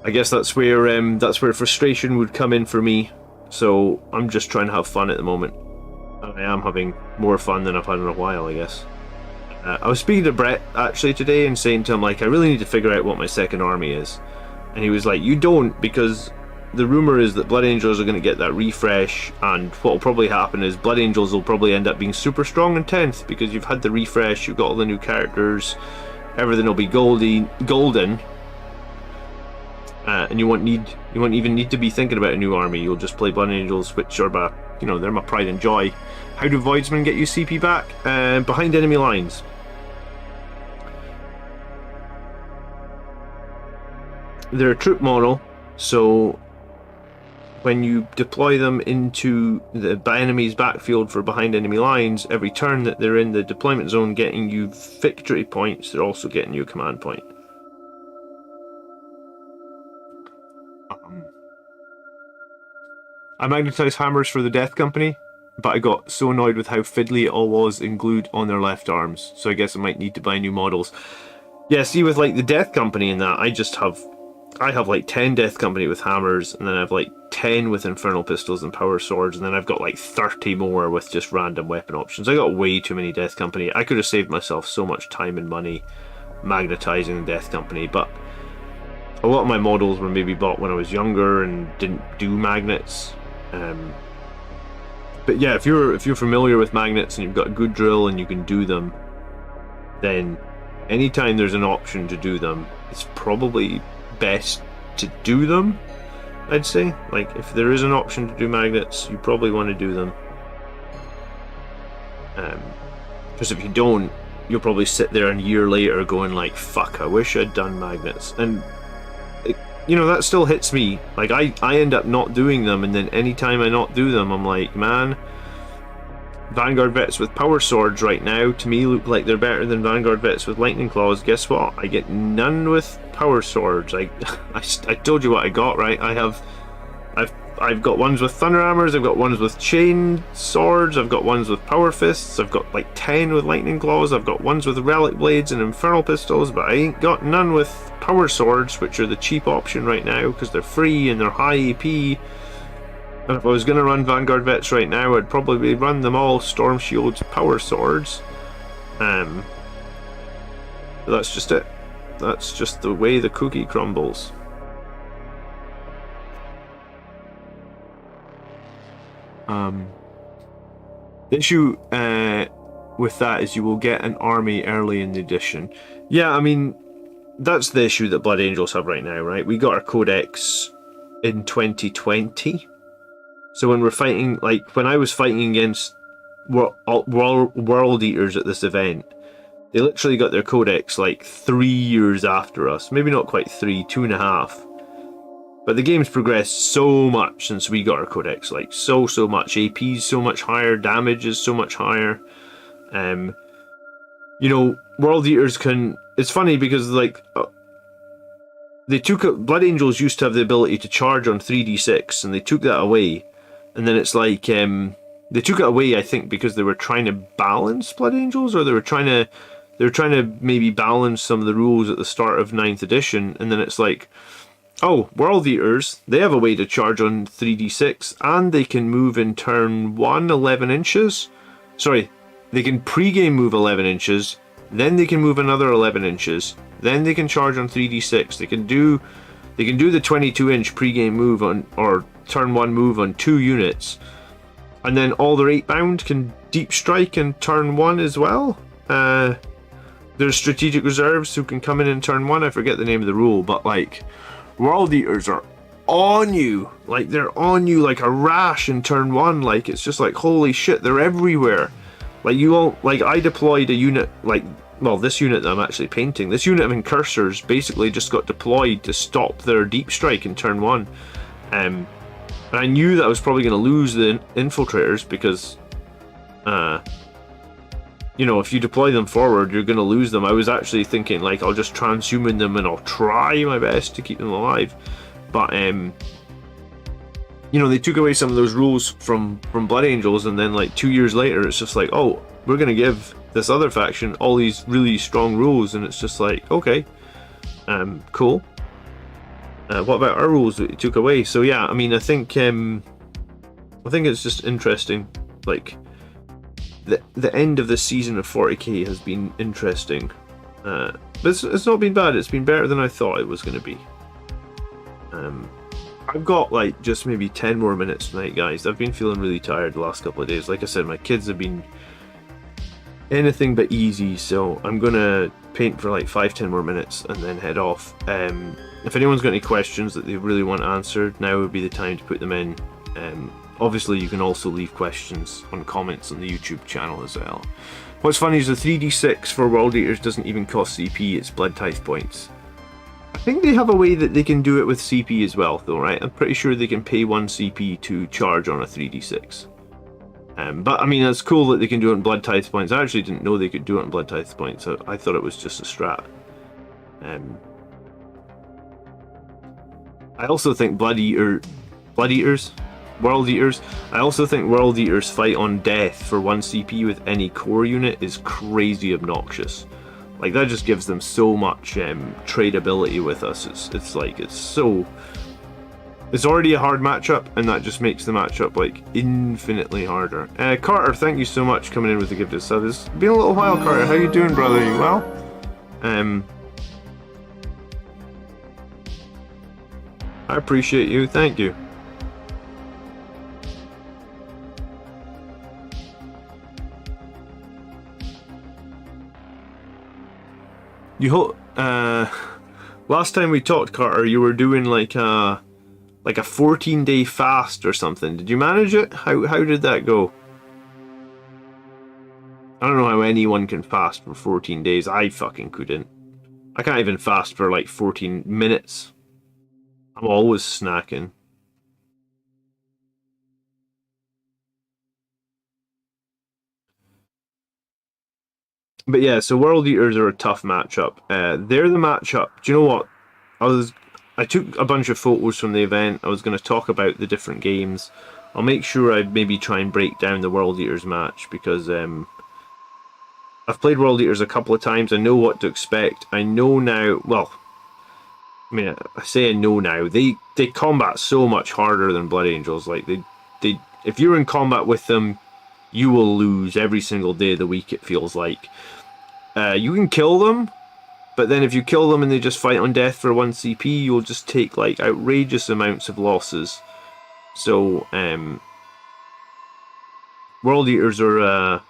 I guess that's where frustration would come in for me. So I'm just trying to have fun at the moment. And I am having more fun than I've had in a while, I guess. I was speaking to Brett actually today and saying to him, like, I really need to figure out what my second army is. And he was like, you don't, because the rumour is that Blood Angels are going to get that refresh, and what will probably happen is Blood Angels will probably end up being super strong in 10th, because you've had the refresh, you've got all the new characters, everything will be golden, and you won't even need to be thinking about a new army. You'll just play Blood Angels, which are they're my pride and joy. How do Voidsmen get you CP back? Behind enemy lines. They're a troop model, so when you deploy them into the enemy's backfield for behind enemy lines, every turn that they're in the deployment zone getting you victory points, they're also getting you a command point. I magnetised hammers for the Death Company, but I got so annoyed with how fiddly it all was and glued on their left arms, so I guess I might need to buy new models. Yeah, see, with like the Death Company and that, I have like 10 Death Company with hammers, and then I have like 10 with infernal pistols and power swords, and then I've got like 30 more with just random weapon options. I got way too many Death Company. I could have saved myself so much time and money magnetising the Death Company, but a lot of my models were maybe bought when I was younger and didn't do magnets. But yeah, if you're familiar with magnets and you've got a good drill and you can do them, then anytime there's an option to do them, it's probably best to do them, I'd say. Like, if there is an option to do magnets, you probably want to do them. Because if you don't, you'll probably sit there a year later going like, fuck, I wish I'd done magnets. And that still hits me. Like, I end up not doing them, and then anytime I not do them, I'm like, man, Vanguard vets with power swords right now to me look like they're better than Vanguard vets with lightning claws. Guess what? I get none with power swords. I told you what I got, right? I've got ones with thunder hammers, I've got ones with chain swords, I've got ones with power fists, I've got like 10 with lightning claws, I've got ones with relic blades and infernal pistols, but I ain't got none with power swords, which are the cheap option right now because they're free and they're high AP. And if I was going to run Vanguard vets right now, I'd probably run them all Storm Shields power swords. But that's just it. That's just the way the cookie crumbles. The issue with that is you will get an army early in the edition. Yeah, I mean, that's the issue that Blood Angels have right now, right? We got our codex in 2020. So when we're fighting, like when I was fighting against World Eaters at this event, they literally got their codex like 3 years after us. Maybe not quite 3, 2.5. But the game's progressed so much since we got our codex, like so much. AP's so much higher, damage is so much higher. World Eaters can... It's funny because like they took... Blood Angels used to have the ability to charge on 3d6, and they took that away. And then it's like, They took it away, I think, because they were trying to balance Blood Angels, or they were trying to maybe balance some of the rules at the start of 9th edition, and then it's like, oh, World Eaters, they have a way to charge on 3d6, and they can move in turn 1 11 inches. Sorry, they can pre-game move 11 inches, then they can move another 11 inches, then they can charge on 3d6. They can do the 22-inch pre-game move on, or turn 1 move on 2 units, and then all their 8-bound can deep strike in turn 1 as well. There's strategic reserves who can come in turn 1. I forget the name of the rule, but like, World Eaters are on you. Like, they're on you like a rash in turn 1. Like, it's just like, holy shit, they're everywhere. Like, you all, like, I deployed a unit, like, well, this unit that I'm actually painting, this unit of Incursors basically just got deployed to stop their deep strike in turn 1. And I knew that I was probably going to lose the infiltrators because, you know, if you deploy them forward, you're going to lose them. I was actually thinking, like, I'll just transhuman them and I'll try my best to keep them alive. But, you know, they took away some of those rules from Blood Angels, and then, like, 2 years later, it's just like, oh, we're going to give this other faction all these really strong rules, and it's just like, okay, cool. What about our rules that you took away? So yeah, I mean, I think it's just interesting. Like, the end of this season of 40k has been interesting. But it's not been bad. It's been better than I thought it was going to be. I've got like just maybe 10 more minutes tonight, guys. I've been feeling really tired the last couple of days. Like I said, my kids have been anything but easy, so I'm gonna paint for like 5-10 more minutes and then head off. If anyone's got any questions that they really want answered, now would be the time to put them in. Obviously you can also leave questions on comments on the YouTube channel as well. What's funny is the 3d6 for World Eaters doesn't even cost CP, it's Blood Tithe points. I think they have a way that they can do it with CP as well though, right? I'm pretty sure they can pay 1 CP to charge on a 3d6. But I mean, it's cool that they can do it in Blood Tithe points. I actually didn't know they could do it in Blood Tithe points. I thought it was just a strat. I also think World Eaters, I also think World Eaters fight on death for 1 CP with any core unit is crazy obnoxious. Like, that just gives them so much tradability with us. It's like, it's already a hard matchup, and that just makes the matchup like infinitely harder. Carter, thank you so much for coming in with the gifted sub. It's been a little while, Carter. How you doing, brother? You well? I appreciate you. Thank you. Last time we talked, Carter, you were doing like a 14-day fast or something. Did you manage it? How did that go? I don't know how anyone can fast for 14 days. I fucking couldn't. I can't even fast for like 14 minutes. I'm always snacking. But yeah, so World Eaters are a tough matchup. They're the matchup. Do you know what? I took a bunch of photos from the event. I was going to talk about the different games. I'll make sure I maybe try and break down the World Eaters match, because I've played World Eaters a couple of times. I know what to expect. I know now, well, I mean, I say I know now. They combat so much harder than Blood Angels. Like, they if you're in combat with them, you will lose every single day of the week, it feels like. You can kill them, but then if you kill them and they just fight on death for 1 CP, you'll just take like outrageous amounts of losses. So, World Eaters are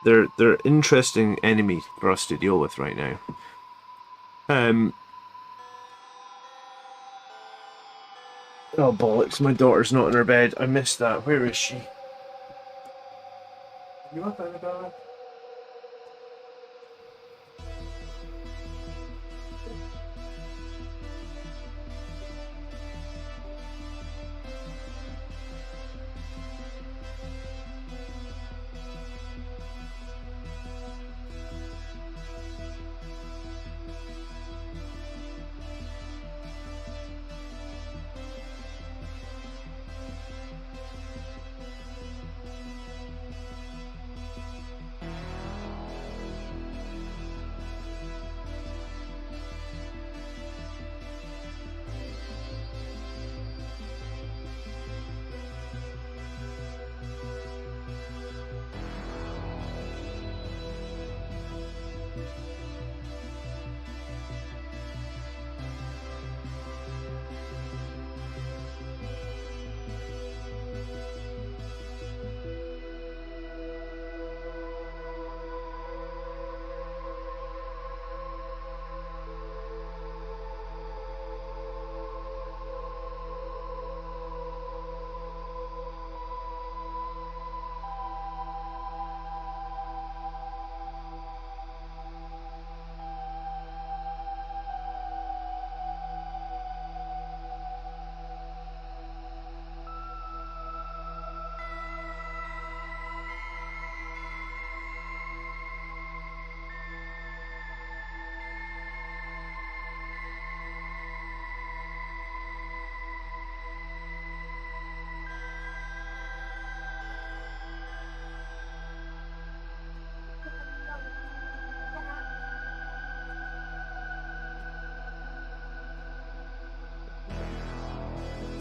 they're interesting enemy for us to deal with right now. Oh bollocks, my daughter's not in her bed. I missed that. Where is she? You up, Annabella?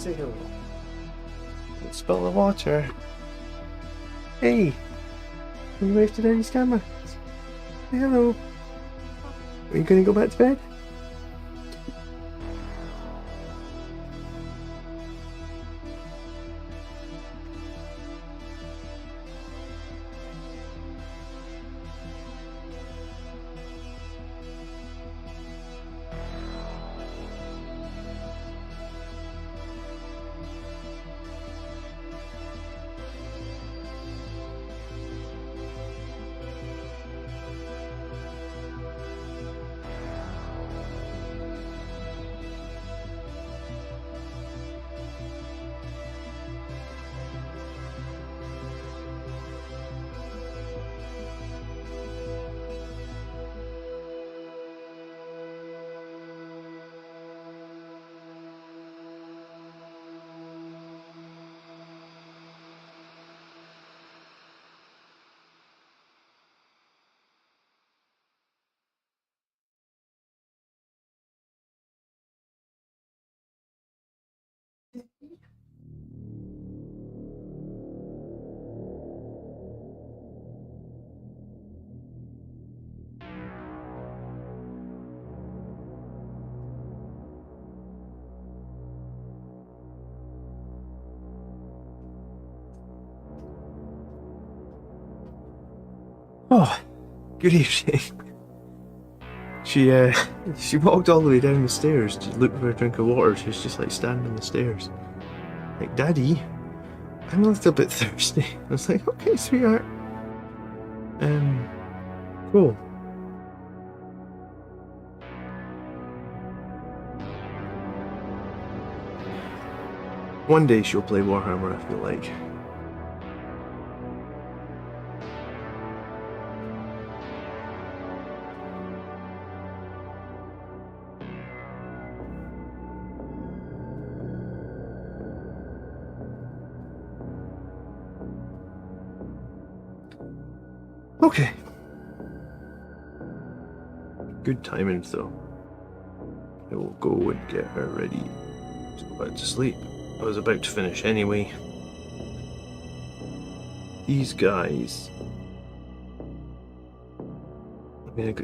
Say hello. Don't spill the water. Hey! Can you wave to Daddy's camera? Say hello. Are you gonna go back to bed? Oh, good evening. She walked all the way down the stairs to look for a drink of water. She was just like standing on the stairs. Like, Daddy, I'm a little bit thirsty. I was like, okay, sweetheart. Cool. One day she'll play Warhammer, I feel like. Okay. Good timing, though. I will go and get her ready to go back to sleep. I was about to finish anyway. These guys. I mean,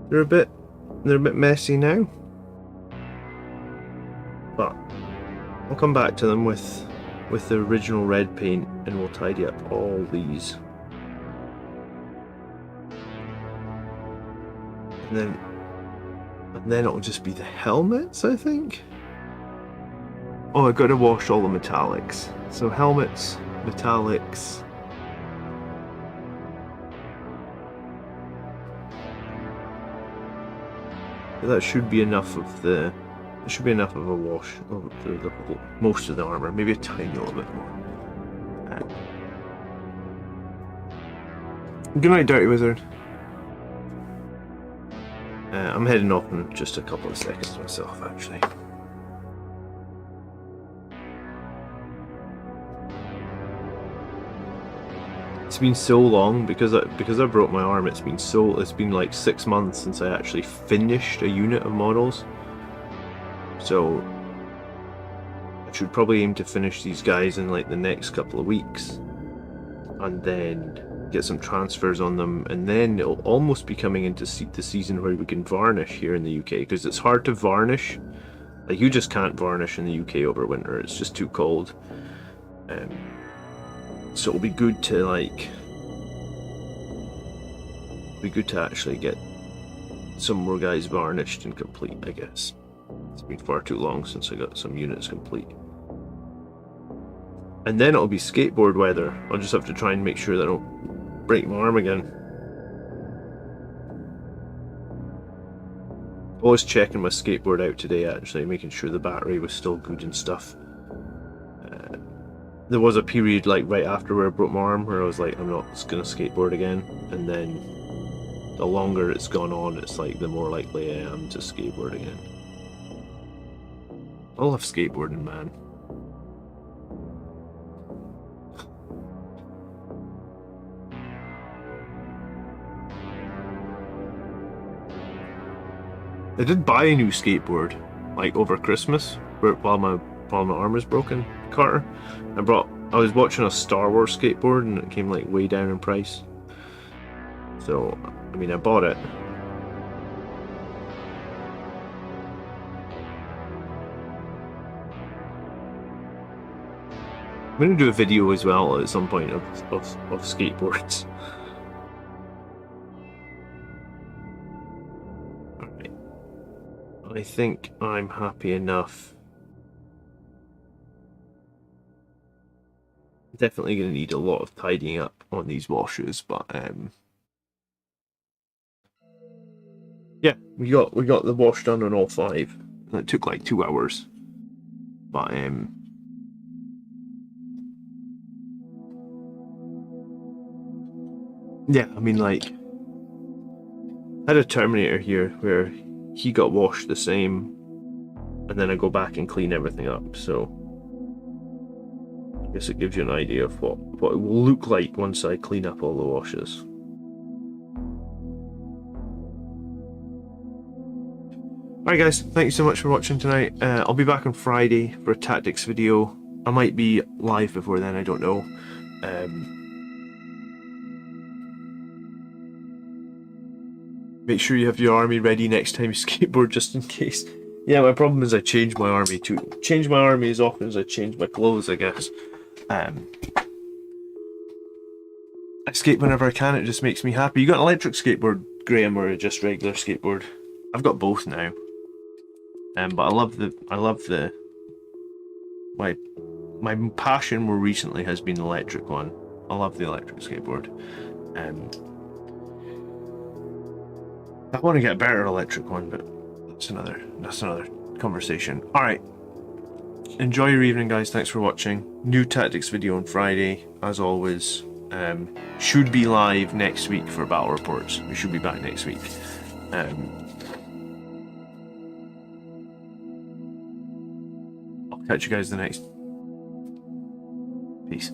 they're a bit messy now. But I'll come back to them with the original red paint, and we'll tidy up all these. And then it'll just be the helmets, I think. Oh, I gotta wash all the metallics. So helmets, metallics. That should be enough of the. There should be enough of a wash of most of the armor. Maybe a tiny little bit more. Good night, Dirty Wizard. I'm heading off in just a couple of seconds myself, actually. It's been so long because I broke my arm. It's been like 6 months since I actually finished a unit of models. So I should probably aim to finish these guys in like the next couple of weeks, and then get some transfers on them, and then it'll almost be coming into the season where we can varnish here in the UK, because it's hard to varnish. Like, you just can't varnish in the UK over winter. It's just too cold. So it'll be good to actually get some more guys varnished and complete, I guess. It's been far too long since I got some units complete. And then it'll be skateboard weather. I'll just have to try and make sure that I don't break my arm again. I was checking my skateboard out today, actually, making sure the battery was still good and stuff. There was a period like right after where I broke my arm where I was like, I'm not gonna skateboard again, and then the longer it's gone on, it's like the more likely I am to skateboard again. I love skateboarding, man. I did buy a new skateboard, like over Christmas, while my arm was broken, Carter. I was watching a Star Wars skateboard and it came like way down in price. So, I mean, I bought it. I'm going to do a video as well at some point of skateboards. Alright. I think I'm happy enough. Definitely going to need a lot of tidying up on these washes, but yeah, we got the wash done on all 5. It took like 2 hours, but yeah, I mean, like, I had a Terminator here where he got washed the same, and then I go back and clean everything up, so I guess it gives you an idea of what it will look like once I clean up all the washes. Alright guys, thank you so much for watching tonight. I'll be back on Friday for a tactics video. I might be live before then, I don't know. Make sure you have your army ready next time you skateboard, just in case. Yeah, my problem is I change my army as often as I change my clothes, I guess. I skate whenever I can, it just makes me happy. You got an electric skateboard, Graham, or just regular skateboard? I've got both now. But I love my passion more recently has been the electric one. I love the electric skateboard. I want to get a better electric one, but that's another conversation. Alright. Enjoy your evening, guys. Thanks for watching. New tactics video on Friday, as always. Should be live next week for battle reports. We should be back next week. I'll catch you guys the next. Peace.